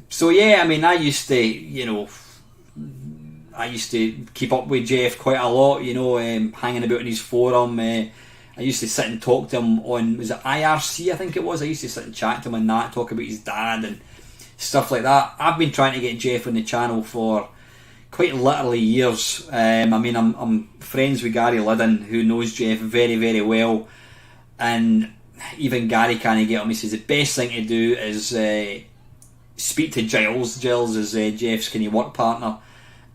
So yeah, I mean, I used to keep up with Jeff quite a lot, hanging about in his forum. I used to sit and talk to him on, was it IRC, I think it was? I used to sit and chat to him on that, talk about his dad and stuff like that. I've been trying to get Jeff on the channel for quite literally years. I'm friends with Gary Liddon, who knows Jeff very, very well, and even Gary can't get him. He says the best thing to do is speak to Giles. Giles is Jeff's kind of work partner,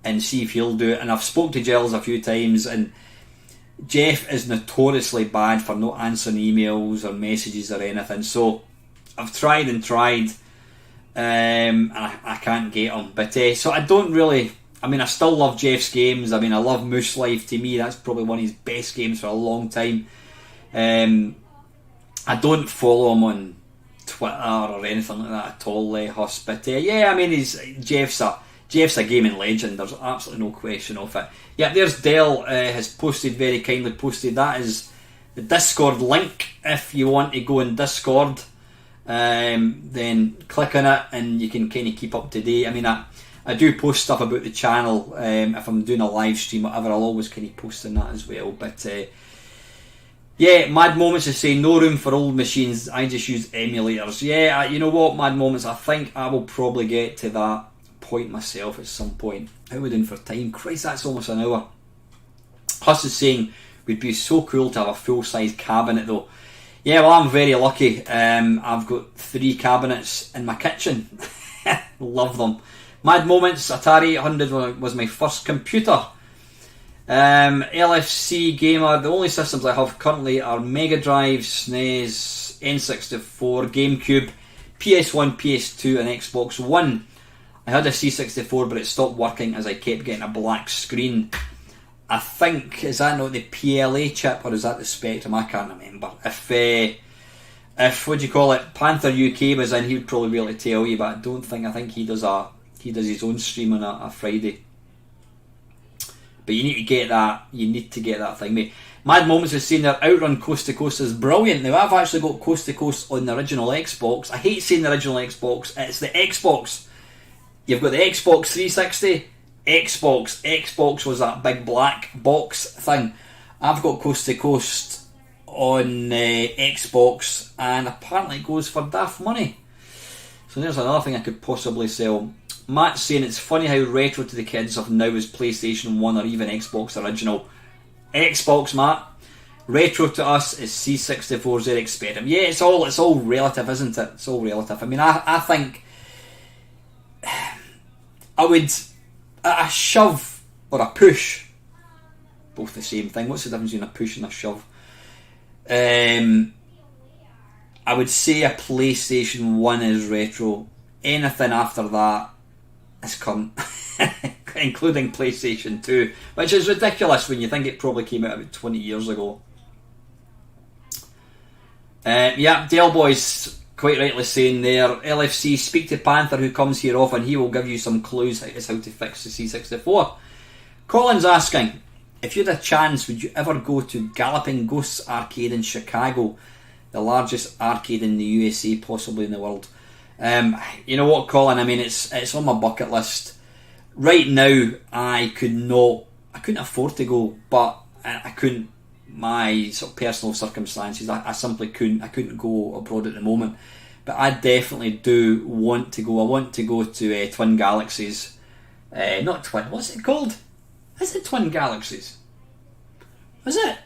and see if he'll do it. And I've spoke to Giles a few times, and Jeff is notoriously bad for not answering emails or messages or anything. So I've tried and tried, and I can't get him. But so I don't really. I mean, I still love Jeff's games. I mean, I love Moose Life. To me, that's probably one of his best games for a long time. I don't follow him on Twitter or anything like that at all, Huss. But yeah, I mean, Jeff's a gaming legend. There's absolutely no question of it. Yeah, there's Dell has very kindly posted. That is the Discord link. If you want to go in Discord, then click on it and you can kind of keep up to date. I mean, I do post stuff about the channel. If I'm doing a live stream, whatever, I'll always kind of post on that as well. But yeah, Mad Moments is saying no room for old machines. I just use emulators. Yeah, you know what, Mad Moments, I think I will probably get to that point myself at some point. How are we doing for time? Christ, that's almost an hour. Huss is saying would be so cool to have a full size cabinet though. Yeah, well, I'm very lucky. I've got 3 cabinets in my kitchen. Love them. Mad Moments, Atari 800 was my first computer. LFC Gamer, the only systems I have currently are Mega Drive, SNES, N64, GameCube, PS1, PS2 and Xbox One. I had a C64 but it stopped working as I kept getting a black screen. I think, is that not the PLA chip or is that the Spectrum? I can't remember. If what do you call it, Panther UK was in, he would probably be able to tell you, but I think he does his own stream on a Friday. But you need to get that thing, mate. Mad Moments is saying that Outrun Coast to Coast is brilliant. Now I've actually got Coast to Coast on the original Xbox. I hate saying the original Xbox, it's the Xbox. You've got the Xbox 360, Xbox was that big black box thing. I've got Coast to Coast on Xbox, and apparently it goes for daft money. So there's another thing I could possibly sell. Matt's saying it's funny how retro to the kids of now is PlayStation 1 or even Xbox original. Xbox, Matt. Retro to us is C64, ZX Spectrum. Yeah, it's all relative, isn't it? It's all relative. I mean, I think I would a shove or a push, both the same thing. What's the difference between a push and a shove? I would say a PlayStation 1 is retro. Anything after that is current, including PlayStation 2, which is ridiculous when you think it probably came out about 20 years ago. Yeah, Dale Boy's quite rightly saying there, LFC, speak to Panther who comes here often, he will give you some clues as how to fix the C64. Colin's asking, if you had a chance, would you ever go to Galloping Ghosts Arcade in Chicago, the largest arcade in the USA, possibly in the world? You know what, Colin, I mean, it's on my bucket list. Right now, I couldn't afford to go, but I couldn't, my sort of personal circumstances, I simply couldn't. I couldn't go abroad at the moment, but I definitely do want to go. I want to go to Twin Galaxies. Not Twin, what's it called? Is it Twin Galaxies? Was it?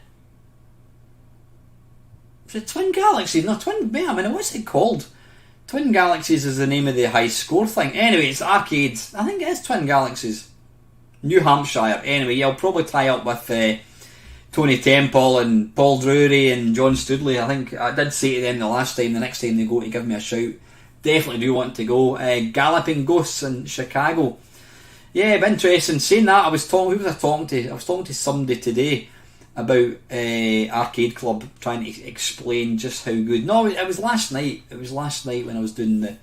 Was it Twin Galaxies? No, Twin, I mean, what's it called? Twin Galaxies is the name of the high score thing. Anyway, it's arcades. I think it is Twin Galaxies. New Hampshire. Anyway, yeah, I'll probably tie up with Tony Temple and Paul Drury and John Studley. I think I did say to them the last time, the next time they go, to give me a shout. Definitely do want to go. Galloping Ghosts in Chicago. Yeah, but interesting. Saying that, who was I talking to? I was talking to somebody today about Arcade Club, trying to explain just how good. No, it was last night. It was last night when I was doing the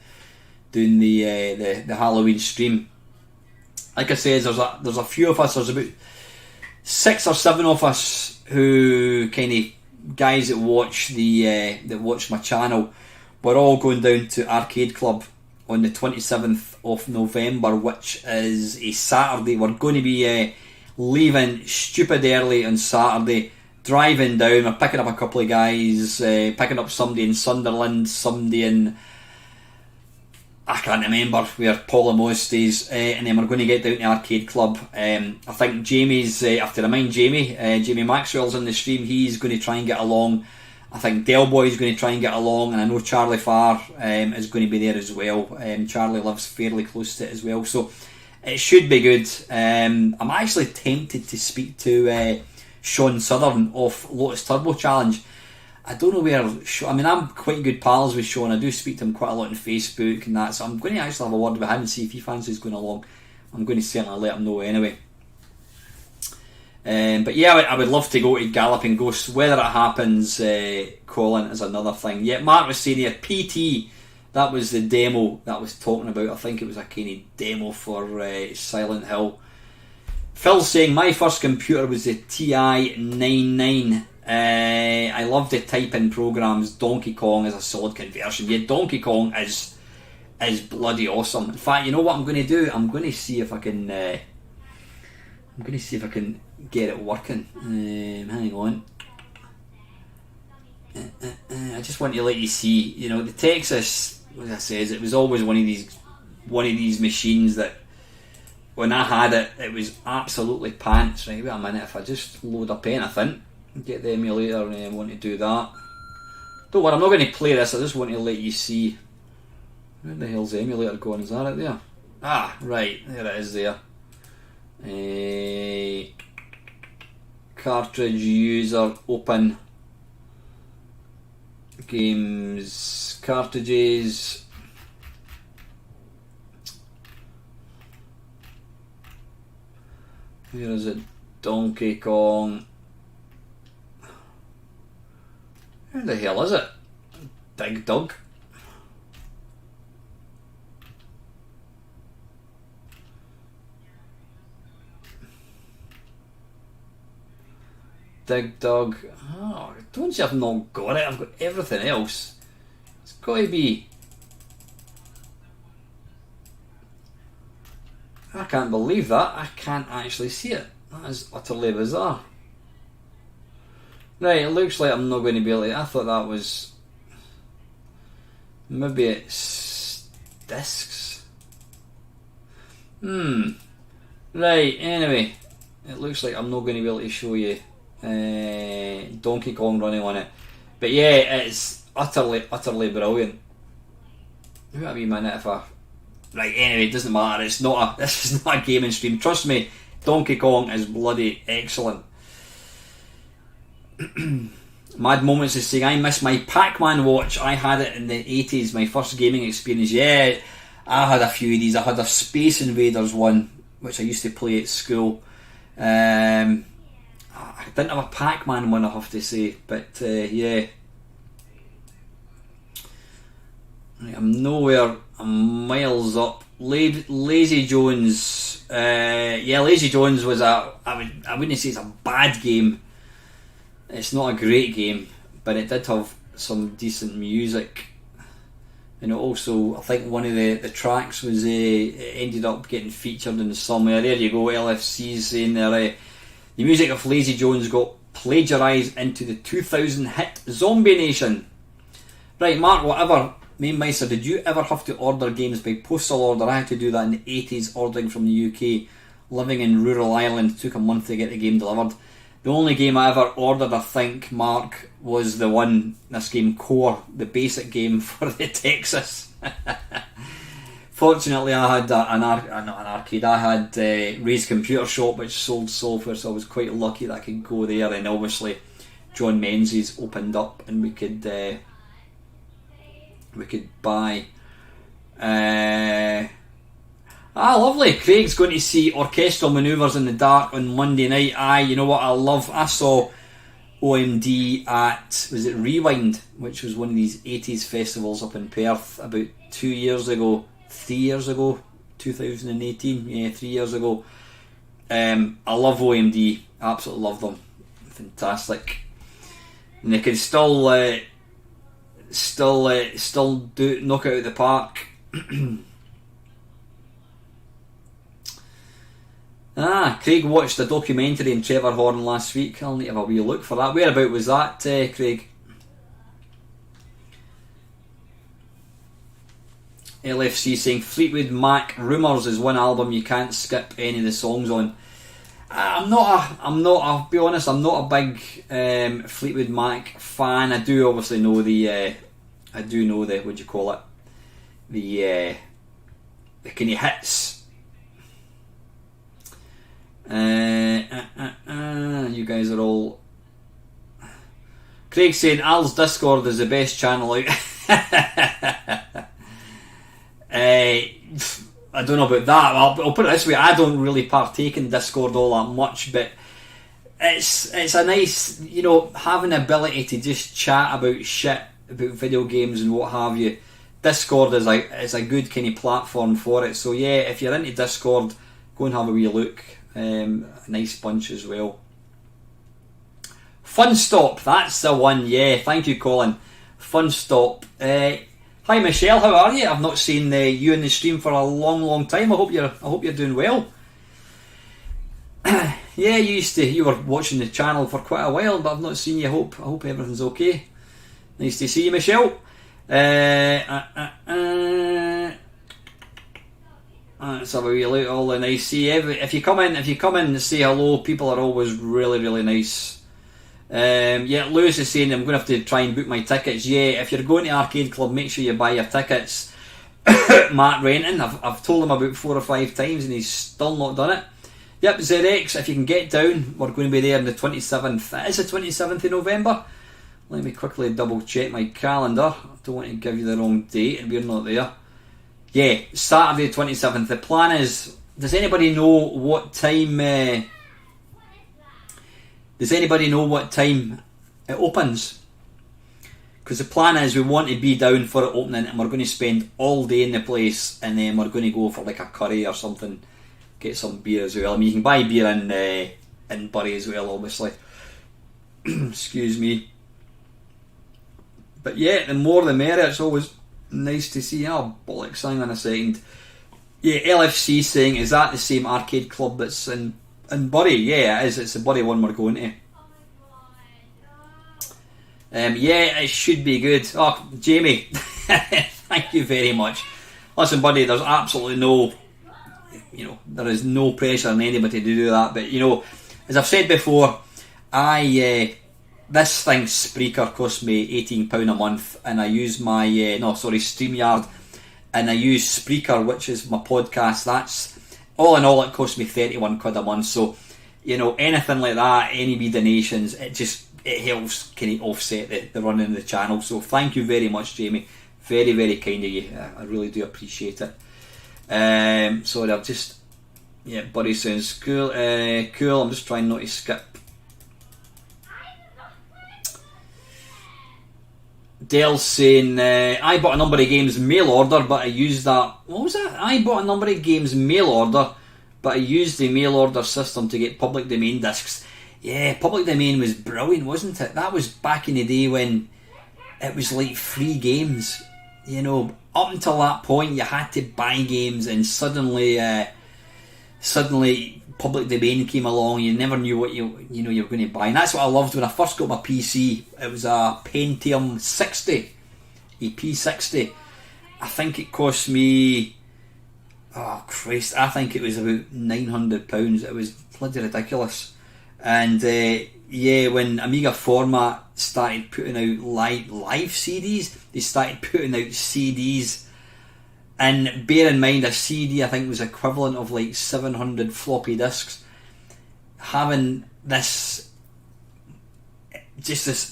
Halloween stream. Like I said, there's a few of us. There's about 6 or 7 of us who kind of guys that watch my channel, we're all going down to Arcade Club on the 27th of November, which is a Saturday. We're going to be leaving stupid early on Saturday, driving down. We're picking up a couple of guys, picking up somebody in Sunderland, somebody in, I can't remember where Paul Amos stays, and then we're going to get down to Arcade Club. I think Jamie's, I have to remind Jamie Maxwell's in the stream. He's going to try and get along. I think Del Boy's going to try and get along, and I know Charlie Farr is going to be there as well. Charlie lives fairly close to it as well, so it should be good. I'm actually tempted to speak to Sean Southern of Lotus Turbo Challenge. I don't know where. I mean, I'm quite good pals with Sean. I do speak to him quite a lot on Facebook and that, so I'm going to actually have a word with him and see if he fancies going along. I'm going to certainly let him know anyway. But yeah, I would love to go to Galloping Ghosts. Whether it happens, Colin, is another thing. Yeah, Mark was saying here, PT, that was the demo that I was talking about. I think it was a kind of demo for Silent Hill. Phil's saying, my first computer was the TI-99. I love the type-in programs. Donkey Kong is a solid conversion. Yeah, Donkey Kong is bloody awesome. In fact, you know what I'm going to do? I'm going to see if I can get it working. Hang on. I just want to let you see. You know, the Texas, as I says, it was always one of these machines that when I had it, it was absolutely pants. Right, wait a minute. If I just load up anything, get the emulator, and I want to do that. Don't worry, I'm not going to play this. I just want to let you see. Where the hell's the emulator going? Is that it there? Ah, right, there it is there. Cartridge user, open games, cartridges. Where is it? Donkey Kong. Where the hell is it? Dig Dug. Dig Dug. Oh, don't you have not got it? I've got everything else. It's got to be. I can't believe that. I can't actually see it. That is utterly bizarre. Right, it looks like I'm not going to be able to. I thought that was. Maybe it's discs. Right, anyway. It looks like I'm not going to be able to show you Donkey Kong running on it. But yeah, it's utterly brilliant. Wait a wee minute if I. Right, anyway, it doesn't matter. This is not a gaming stream. Trust me, Donkey Kong is bloody excellent. Mad Moments is saying, I miss my Pac-Man watch. I had it in the 80s, my first gaming experience. Yeah, I had a few of these. I had a Space Invaders one, which I used to play at school. I didn't have a Pac-Man one, I have to say, but yeah. Right, I'm nowhere. I'm miles up. Lazy Jones. Yeah, Lazy Jones was I wouldn't say it's a bad game. It's not a great game, but it did have some decent music. And also, I think one of the tracks was it ended up getting featured in somewhere. There you go, LFC's saying there. The music of Lazy Jones got plagiarised into the 2000 hit Zombie Nation. Right, Mark, whatever. Main Meister, did you ever have to order games by postal order? I had to do that in the 80s, ordering from the UK. Living in rural Ireland, it took a month to get the game delivered. The only game I ever ordered, I think, Mark, was this game Core, the basic game for the Texas. Fortunately, I had not an arcade. I had Ray's Computer Shop, which sold software, so I was quite lucky that I could go there. And obviously, John Menzies opened up, and we could buy. Lovely. Craig's going to see Orchestral Manoeuvres in the Dark on Monday night. You know what I love? I saw OMD at, was it Rewind, which was one of these 80s festivals up in Perth about 3 years ago, 2018, yeah, 3 years ago. I love OMD, absolutely love them, fantastic. and they can still do knock it out of the park. Craig watched a documentary on Trevor Horn last week. I'll need to have a wee look for that. Whereabout was that, Craig? LFC saying Fleetwood Mac Rumours is one album you can't skip any of the songs on. I'll be honest, I'm not a big Fleetwood Mac fan. I do obviously know the what do you call it? The kind of hits. You guys are all. Craig saying Al's Discord is the best channel out. I don't know about that. I'll put it this way: I don't really partake in Discord all that much, but it's a nice, having the ability to just chat about shit, about video games and what have you. Discord is a good kind of platform for it. So yeah, if you're into Discord, go and have a wee look. A nice bunch as well. Fun Stop, that's the one. Yeah, thank you, Colin. Fun Stop. Hi Michelle, how are you? I've not seen you in the stream for a long time. I hope you're doing well. Yeah, you were watching the channel for quite a while, but I've not seen you. I hope everything's okay. Nice to see you, Michelle. Let's have a wee look. All the nice. See, if you come in and say hello, people are always really nice. Yeah, Lewis is saying I'm going to have to try and book my tickets. Yeah, if you're going to Arcade Club, make sure you buy your tickets. Matt Renton, I've told him about 4 or 5 times and he's still not done it. Yep, ZX, if you can get down, we're going to be there on the 27th. It is the 27th of November. Let me quickly double check my calendar. I don't want to give you the wrong date and we're not there. Yeah, Saturday 27th. The plan is, does anybody know what time it opens? Because the plan is we want to be down for it opening and we're going to spend all day in the place and then we're going to go for like a curry or something, get some beer as well. I mean, you can buy beer in Bury as well, obviously. Excuse me. But yeah, the more the merrier. It's always nice to see. Oh, bollocks, hang on a second. Yeah, LFC saying, is that the same arcade club that's in Bury? Yeah, it is. It's the Bury one we're going to. Yeah, it should be good. Oh, Jamie, thank you very much. Listen, buddy, there's absolutely there is no pressure on anybody to do that. But, as I've said before, this thing, Spreaker, cost me £18 a month, and I use my, StreamYard, and I use Spreaker, which is my podcast. That's, all in all, it cost me £31 a month. So, anything like that, any wee donations, it helps kind of offset the running of the channel. So thank you very much, Jamie. Very, very kind of you. I really do appreciate it. Sorry, I've just... Yeah, Buddy sounds cool. Cool, I'm just trying not to skip. Dale's saying, I bought a number of games mail order, but I used that... What was that? I bought a number of games mail order, but I used the mail order system to get public domain discs. Yeah, public domain was brilliant, wasn't it? That was back in the day when it was like free games. Up until that point, you had to buy games, and suddenly public domain came along. You never knew what you were going to buy, and that's what I loved when I first got my PC. It was a Pentium 60, a P60. I think it cost me, oh Christ, I think it was about £900. It was bloody ridiculous. And when Amiga Format started putting out live CDs, they started putting out CDs. And bear in mind, a CD I think was equivalent of like 700 floppy disks. Having this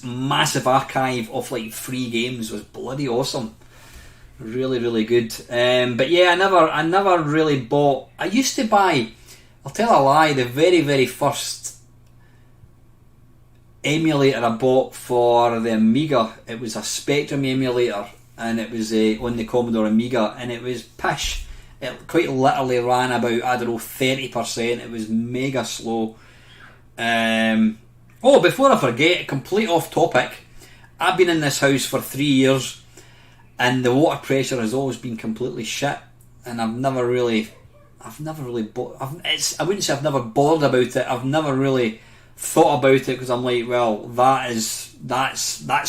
massive archive of like free games was bloody awesome. Really, really good. But yeah, I never really bought. I used to buy. I'll tell a lie. The very, very first emulator I bought for the Amiga, it was a Spectrum emulator, and it was on the Commodore Amiga, and it was pish. It quite literally ran about, 30%. It was mega slow. Before I forget, complete off topic, I've been in this house for 3 years, and the water pressure has always been completely shit, and I wouldn't say I've never bothered about it. I've never really thought about it, because I'm like, well, that's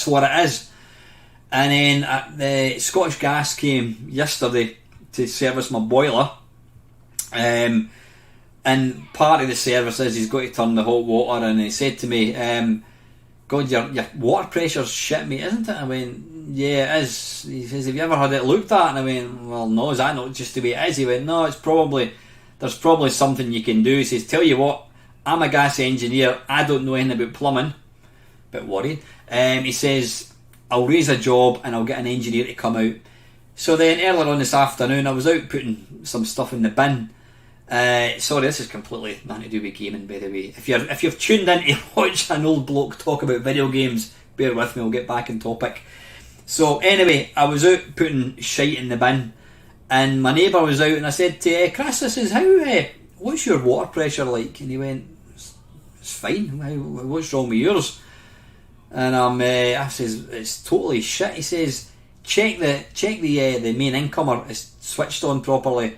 what it is. And then the Scottish Gas came yesterday to service my boiler, and part of the service is he's got to turn the hot water, and he said to me, God, your water pressure's shit, mate, isn't it? I went, yeah, it is. He says, have you ever had it looked at? And I went, well, no, is that not just the way it is? He went, no, there's probably something you can do. He says, tell you what, I'm a gas engineer, I don't know anything about plumbing. Bit worried. He says, I'll raise a job and I'll get an engineer to come out. So then earlier on this afternoon, I was out putting some stuff in the bin. Sorry, this is completely nothing to do with gaming, by the way. If you've tuned in to watch an old bloke talk about video games, bear with me, we'll get back in topic. So anyway, I was out putting shite in the bin, and my neighbour was out, and I said to Chris, I says, what's your water pressure like? And he went, it's fine. What's wrong with yours? And I says, it's totally shit. He says, check the main incomer is switched on properly.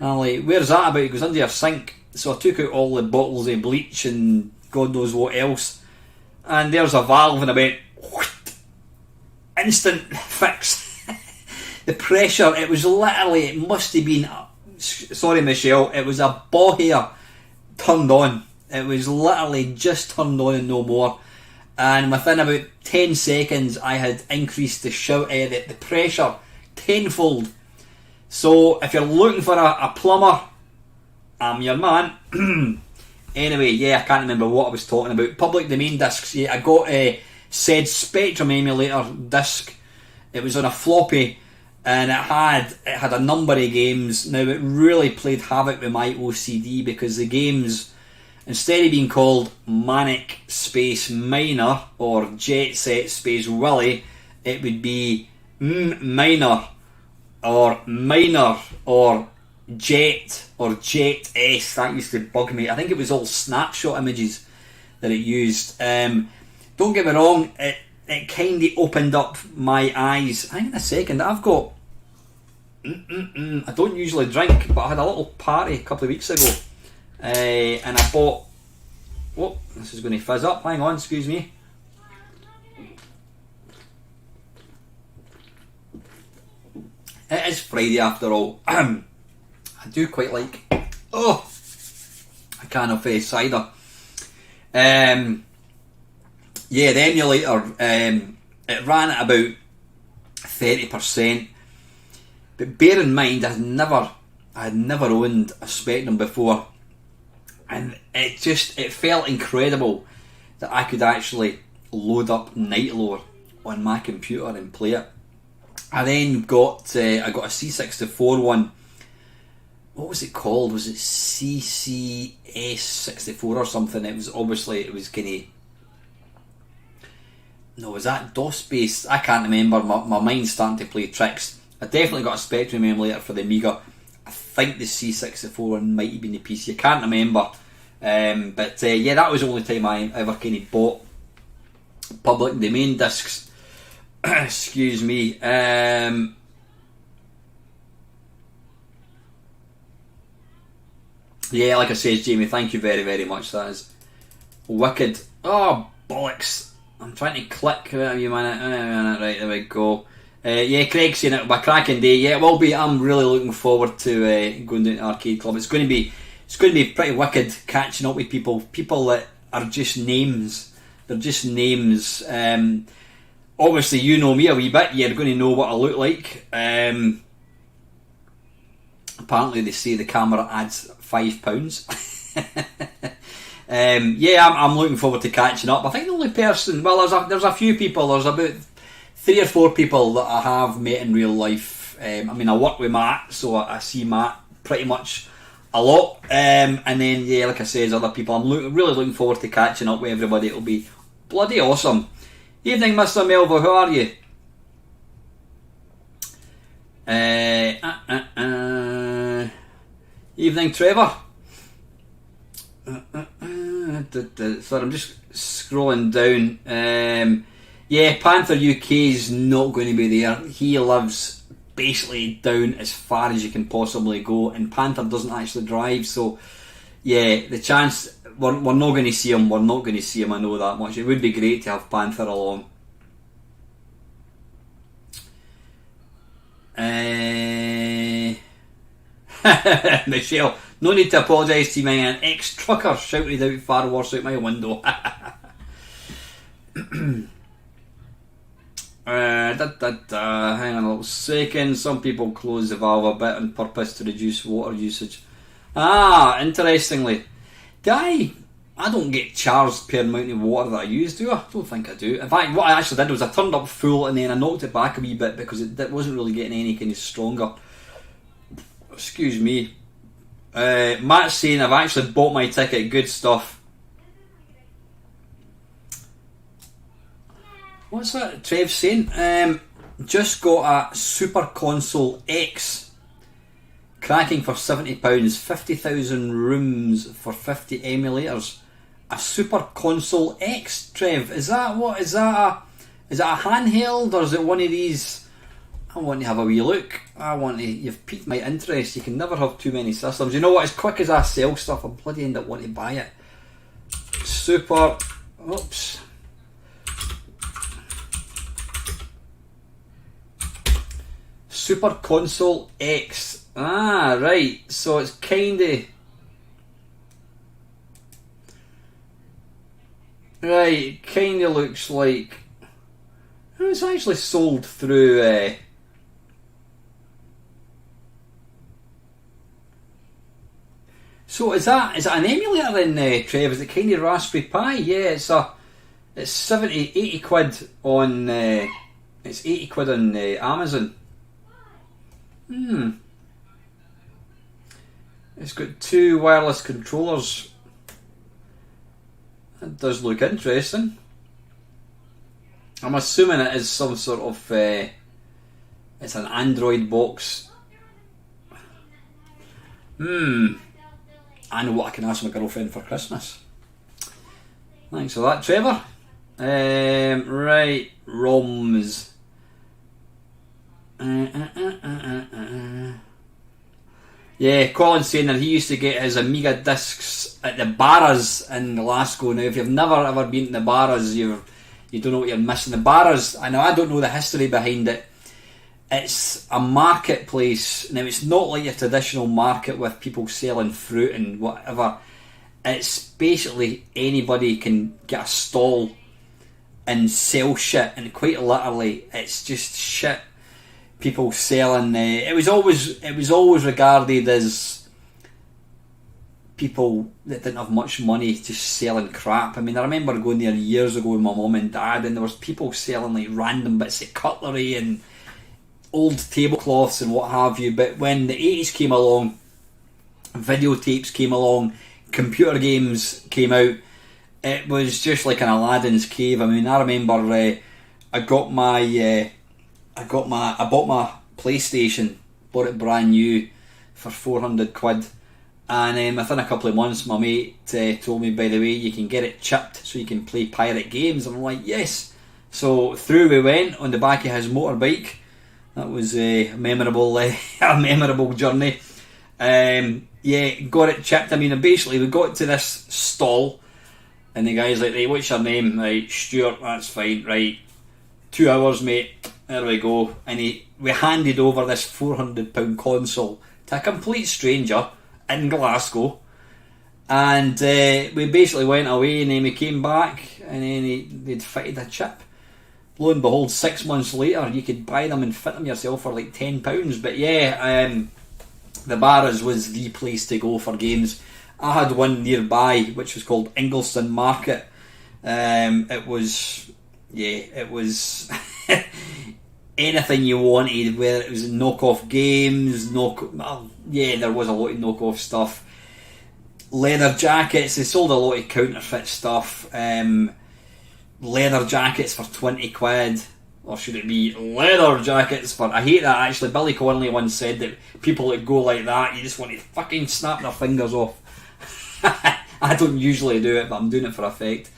And I'm like, where's that about? He goes, under your sink. So I took out all the bottles of bleach and God knows what else, and there's a valve, and I went, instant fix. The pressure, it was literally, it must have been, sorry Michelle, it was a ball hair turned on. It was literally just turned on and no more. And within about 10 seconds I had increased the pressure tenfold. So if you're looking for a plumber, I'm your man. Anyway, yeah, I can't remember what I was talking about. Public domain discs, yeah, I got said Spectrum emulator disc. It was on a floppy, and it had a number of games. Now it really played havoc with my OCD, because the games, instead of being called Manic Space Miner or Jet Set Space Willy, it would be Miner or Miner or Jet or Jet S. That used to bug me. I think it was all snapshot images that it used. Don't get me wrong, it kind of opened up my eyes. Hang on a second, I've got... I don't usually drink, but I had a little party a couple of weeks ago, and I bought... Oh, this is going to fizz up. Hang on, excuse me. It is Friday after all. I do quite like... Oh! A can of cider. Yeah, the emulator, it ran at about 30%. But bear in mind, I had never owned a Spectrum before, and it felt incredible that I could actually load up Nightlore on my computer and play it. I then got I got a C64 one. What was it called? Was it CCS64 or something? It was kind of... No, was that DOS based? I can't remember. My mind's starting to play tricks. I definitely got a Spectrum emulator for the Amiga. I think the C64 one might have been the PC. I can't remember. But yeah, that was the only time I ever kind of bought public domain discs. Excuse me. Yeah, like I said, Jamie, thank you very, very much. That is wicked. Oh, bollocks. I'm trying to click. Right, there we go. Yeah, Craig's saying it'll be a cracking day. Yeah, it will be. I'm really looking forward to going down to the arcade club. It's going to be pretty wicked catching up with people that are just names. They're just names. Obviously, you know me a wee bit. You're going to know what I look like. Apparently, they say the camera adds £5. Yeah, I'm looking forward to catching up. I think the only person, well, there's a few people. There's about 3 or 4 people that I have met in real life. I mean, I work with Matt, so I see Matt pretty much a lot. And then, yeah, like I said, other people. I'm really looking forward to catching up with everybody. It'll be bloody awesome. Evening, Mr. Melville. How are you? Evening, Trevor. Sorry, I'm just scrolling down. Yeah, Panther UK is not going to be there. He lives basically down as far as you can possibly go, and Panther doesn't actually drive, so yeah, the chance we're not going to see him. We're not going to see him. I know that much. It would be great to have Panther along. Michelle, no need to apologise to me. An ex-trucker shouted out far worse out my window. Hang on a little second. Some people close the valve a bit on purpose to reduce water usage. Interestingly, I don't get charged per amount of water that I use, do I? I don't think I do. In fact, what I actually did was I turned up full and then I knocked it back a wee bit because it wasn't really getting any kind of stronger. Excuse me. Matt's saying I've actually bought my ticket. Good stuff. What's that Trev's saying? Just got a Super Console X cracking for £70, 50,000 rooms for 50 emulators. A Super Console X, Trev. Is that what? Is that a handheld, or is it one of these? I want to have a wee look. You've piqued my interest. You can never have too many systems. You know what? As quick as I sell stuff, I bloody end up wanting to buy it. Super Console X. Right. So it's kinda right. Kinda looks like it's actually sold through. So is that an emulator then, Trev? Is it kind of Raspberry Pi? Yeah, it's 70, 80 quid on it's 80 quid on Amazon. It's got 2 wireless controllers. That does look interesting. I'm assuming it is some sort of it's an Android box. I know what I can ask my girlfriend for Christmas. Thanks for that, Trevor. Right, ROMs. Yeah, Colin's saying that he used to get his Amiga discs at the Barras in Glasgow. Now, if you've never ever been to the Barras, you don't know what you're missing. The Barras, I don't know the history behind it. It's a marketplace. Now, it's not like your traditional market with people selling fruit and whatever. It's basically anybody can get a stall and sell shit, and quite literally, it's just shit people selling. It was always regarded as people that didn't have much money just selling crap. I mean, I remember going there years ago with my mum and dad, and there was people selling like random bits of cutlery and old tablecloths and what have you. But when the 80s came along, videotapes came along, computer games came out, it was just like an Aladdin's cave. I mean, I remember I bought my PlayStation, bought it brand new for 400 quid, and within a couple of months my mate told me, by the way, you can get it chipped so you can play pirate games. And I'm like, yes. So through we went on the back of his motorbike. That was a memorable journey. Yeah, got it chipped. I mean, basically we got to this stall and the guy's like, right, what's your name? Right, Stuart, that's fine. Right, 2 hours, mate. There we go. And we handed over this £400 console to a complete stranger in Glasgow. And we basically went away, and then we came back, and then they'd fitted a chip. Lo and behold, 6 months later, you could buy them and fit them yourself for like £10. But yeah, the Barras was the place to go for games. I had one nearby, which was called Ingliston Market. It was anything you wanted, whether it was knockoff games, there was a lot of knockoff stuff. Leather jackets, they sold a lot of counterfeit stuff. Leather jackets for 20 quid, or should it be leather jackets for, I hate that actually. Billy Connolly once said that people that go like that, you just want to fucking snap their fingers off. I don't usually do it, but I'm doing it for effect.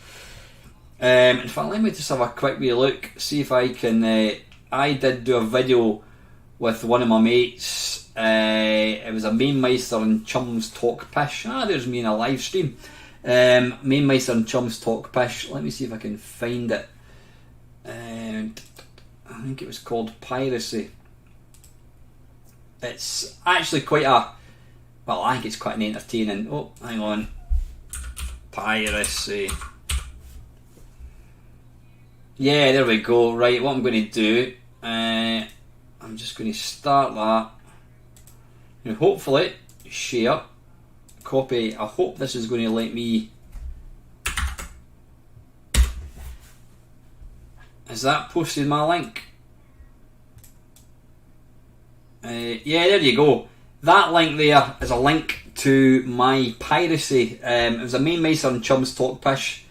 In fact, let me just have a quick wee look, see if I can. I did do a video with one of my mates. It was a Mainmeister and Chums Talk Pish. There's me in a live stream. Mainmeister and Chums Talk Pish. Let me see if I can find it. I think it was called Piracy. It's actually quite a. Well, I think it's quite an entertaining. Oh, hang on. Piracy. Yeah, there we go. Right, what I'm going to do, I'm just going to start that. And hopefully, share, copy. I hope this is going to let me. Has that posted my link? Yeah, there you go. That link there is a link to my Piracy. It was a Mainmeister and Chums Talk Pish.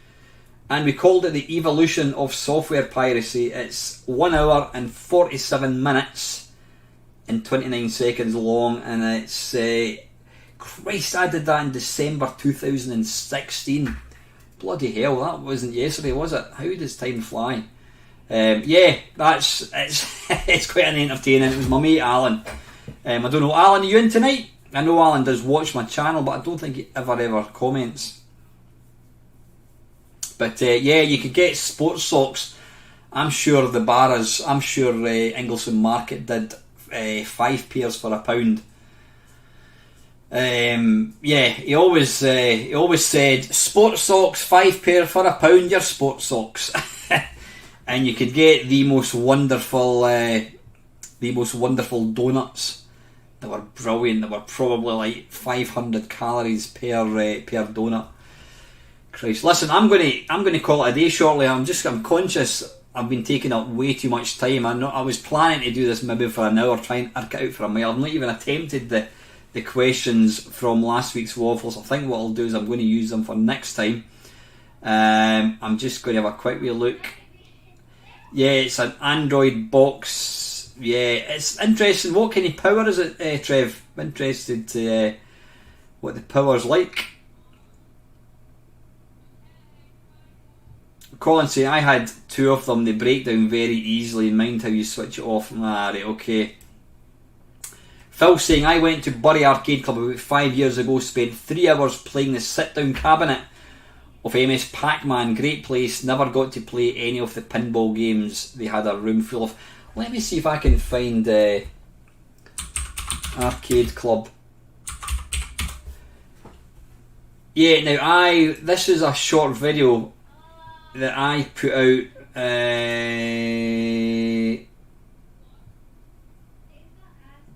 And we called it the evolution of software piracy. It's 1 hour and 47 minutes and 29 seconds long, and it's Christ, I did that in December 2016. Bloody hell, that wasn't yesterday, was it? How does time fly? Yeah, it's quite an entertaining. It was my mate Alan. I don't know, Alan, are you in tonight? I know Alan does watch my channel, but I don't think he ever comments. But yeah, you could get sports socks. I'm sure the Barras, I'm sure Ingleston Market did 5 pairs for £1. Yeah, he always said sports socks, 5 pair for £1. Your sports socks, and you could get the most wonderful donuts. They were brilliant. They were probably like 500 calories per donut. Christ, listen, I'm gonna call it a day shortly. I'm conscious I've been taking up way too much time. I was planning to do this maybe for an hour, try and arc it out for a mile. I've not even attempted the questions from last week's waffles. I think what I'll do is I'm going to use them for next time. I'm just going to have a quick wee look. Yeah, it's an Android box. Yeah, it's interesting. What kind of power is it, Trev? I'm interested to what the power's like. Colin saying I had 2 of them. They break down very easily. Mind how you switch it off. Right, okay. Phil saying I went to Bury Arcade Club about 5 years ago. Spent 3 hours playing the sit-down cabinet of MS Pac-Man. Great place. Never got to play any of the pinball games they had a room full of. Let me see if I can find Arcade Club. Yeah, now this is a short video that I put out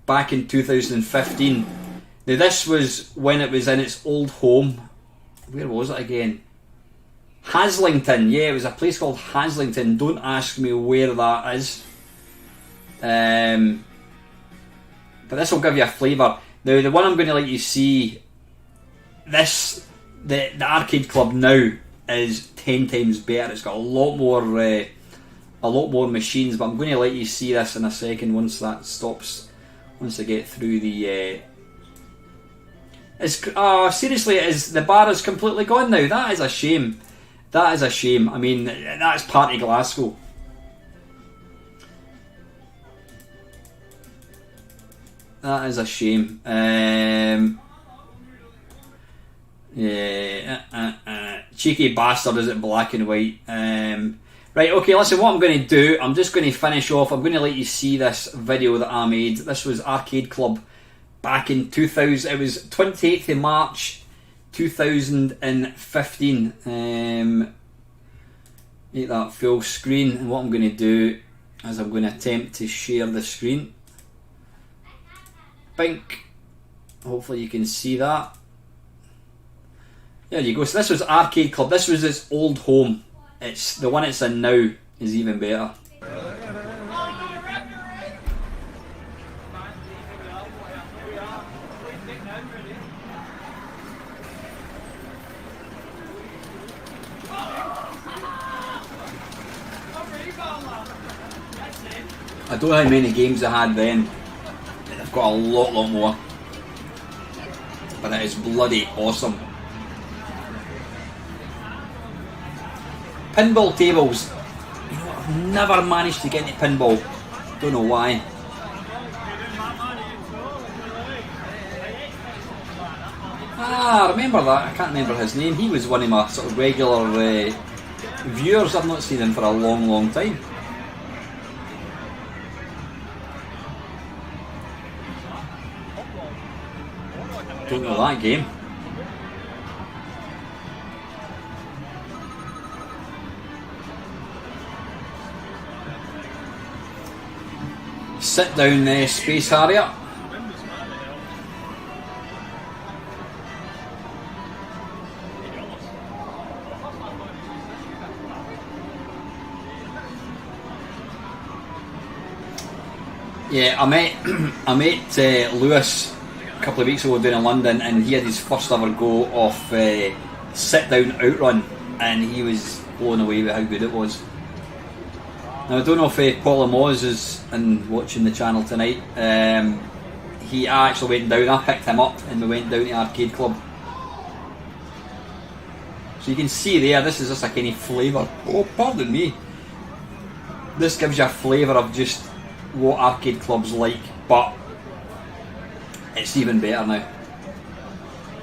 back in 2015. Now this was when it was in its old home. Where was it again? Haslington. Yeah, it was a place called Haslington. Don't ask me where that is. But this will give you a flavour. Now the one I'm going to let you see, the Arcade Club now is 10 times better. It's got a lot more machines, but I'm going to let you see this in a second once that stops. Once I get through the seriously, it is. The bar is completely gone now. That is a shame. That is a shame. I mean, that's part of Glasgow. That is a shame. Yeah, cheeky bastard, is it black and white? Right, okay, listen, what I'm going to do, I'm just going to finish off. I'm going to let you see this video that I made. This was Arcade Club back in 2000. It was 28th of March 2015. Make that full screen, and what I'm going to do is I'm going to attempt to share the screen. Bink. Hopefully you can see that. There you go. So this was Arcade Club. This was its old home. It's the one it's in now is even better. I don't know how many games I had then. I've got a lot more. But it is bloody awesome. pinball tables. You know, I've never managed to get into pinball. Don't know why. Ah, I remember that. I can't remember his name. He was one of my sort of regular viewers. I've not seen him for a long, long time. Don't know that game. Sit down there, Space Harrier. Yeah, I met Lewis a couple of weeks ago down in London, and he had his first ever go of sit down outrun, and he was blown away with how good it was. Now I don't know if Paul Moz is in watching the channel tonight. I actually went down. I picked him up, and we went down to Arcade Club. So you can see there, this is just a kind of flavour. Oh, pardon me. This gives you a flavour of just what Arcade Club's like, but it's even better now.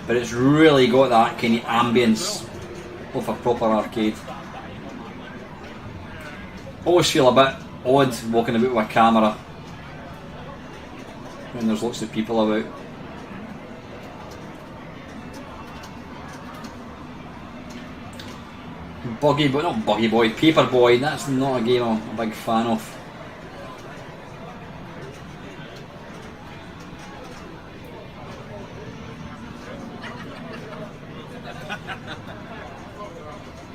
But it's really got that kind of ambience of a proper arcade. Always feel a bit odd walking about with a camera when there's lots of people about. Not Buggy Boy, Paperboy, that's not a game I'm a big fan of.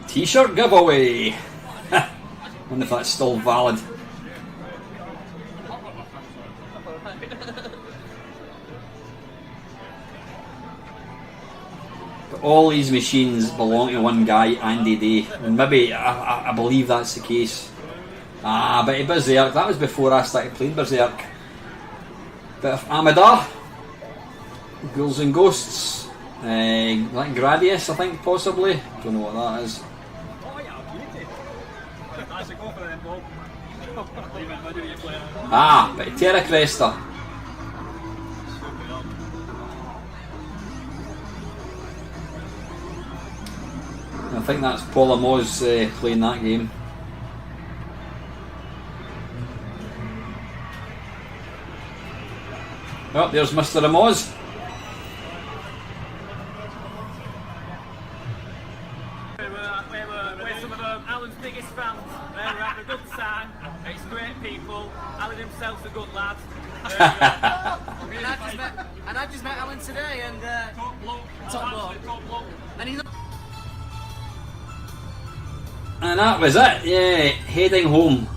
T-shirt giveaway. Wonder if that's still valid. But all these machines belong to one guy, Andy Day, and maybe I believe that's the case. But Berserk, that was before I started playing Berserk. Bit of Amada, Ghouls and Ghosts, like Gradius, I think possibly. Don't know what that is. But Terra Cresta. I think that's Paul Moz playing that game. Oh, there's Mr. Moz. We're some of Alan's biggest fans. We're having a good time. It's great people. Alan himself's a good lad. And I just met Alan today, and top bloke. And he's. And that was it. Yeah, heading home.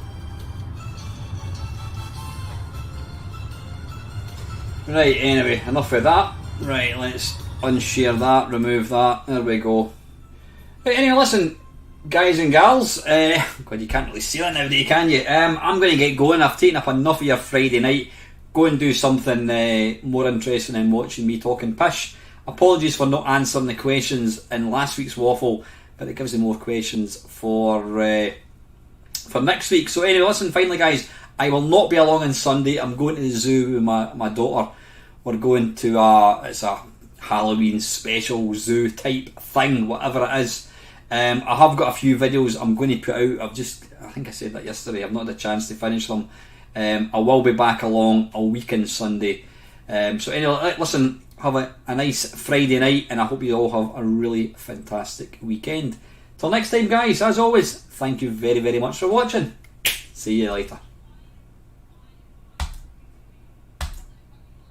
Right, anyway, enough of that. Right, let's unshare that, remove that. There we go. Right, anyway, listen, guys and gals. God, you can't really see that nowadays, can you? I'm going to get going. I've taken up enough of your Friday night. Go and do something more interesting than watching me talking pish. Apologies for not answering the questions in last week's Waffle, but it gives me more questions for next week. So anyway, listen, finally guys, I will not be along on Sunday. I'm going to the zoo with my daughter. We're going to it's a Halloween special zoo type thing, whatever it is. I have got a few videos I'm going to put out. I think I said that yesterday, I've not had a chance to finish them. I will be back along a weekend Sunday. So anyway, listen, have a nice Friday night, and I hope you all have a really fantastic weekend. Till next time guys, as always, thank you very, very much for watching. See you later.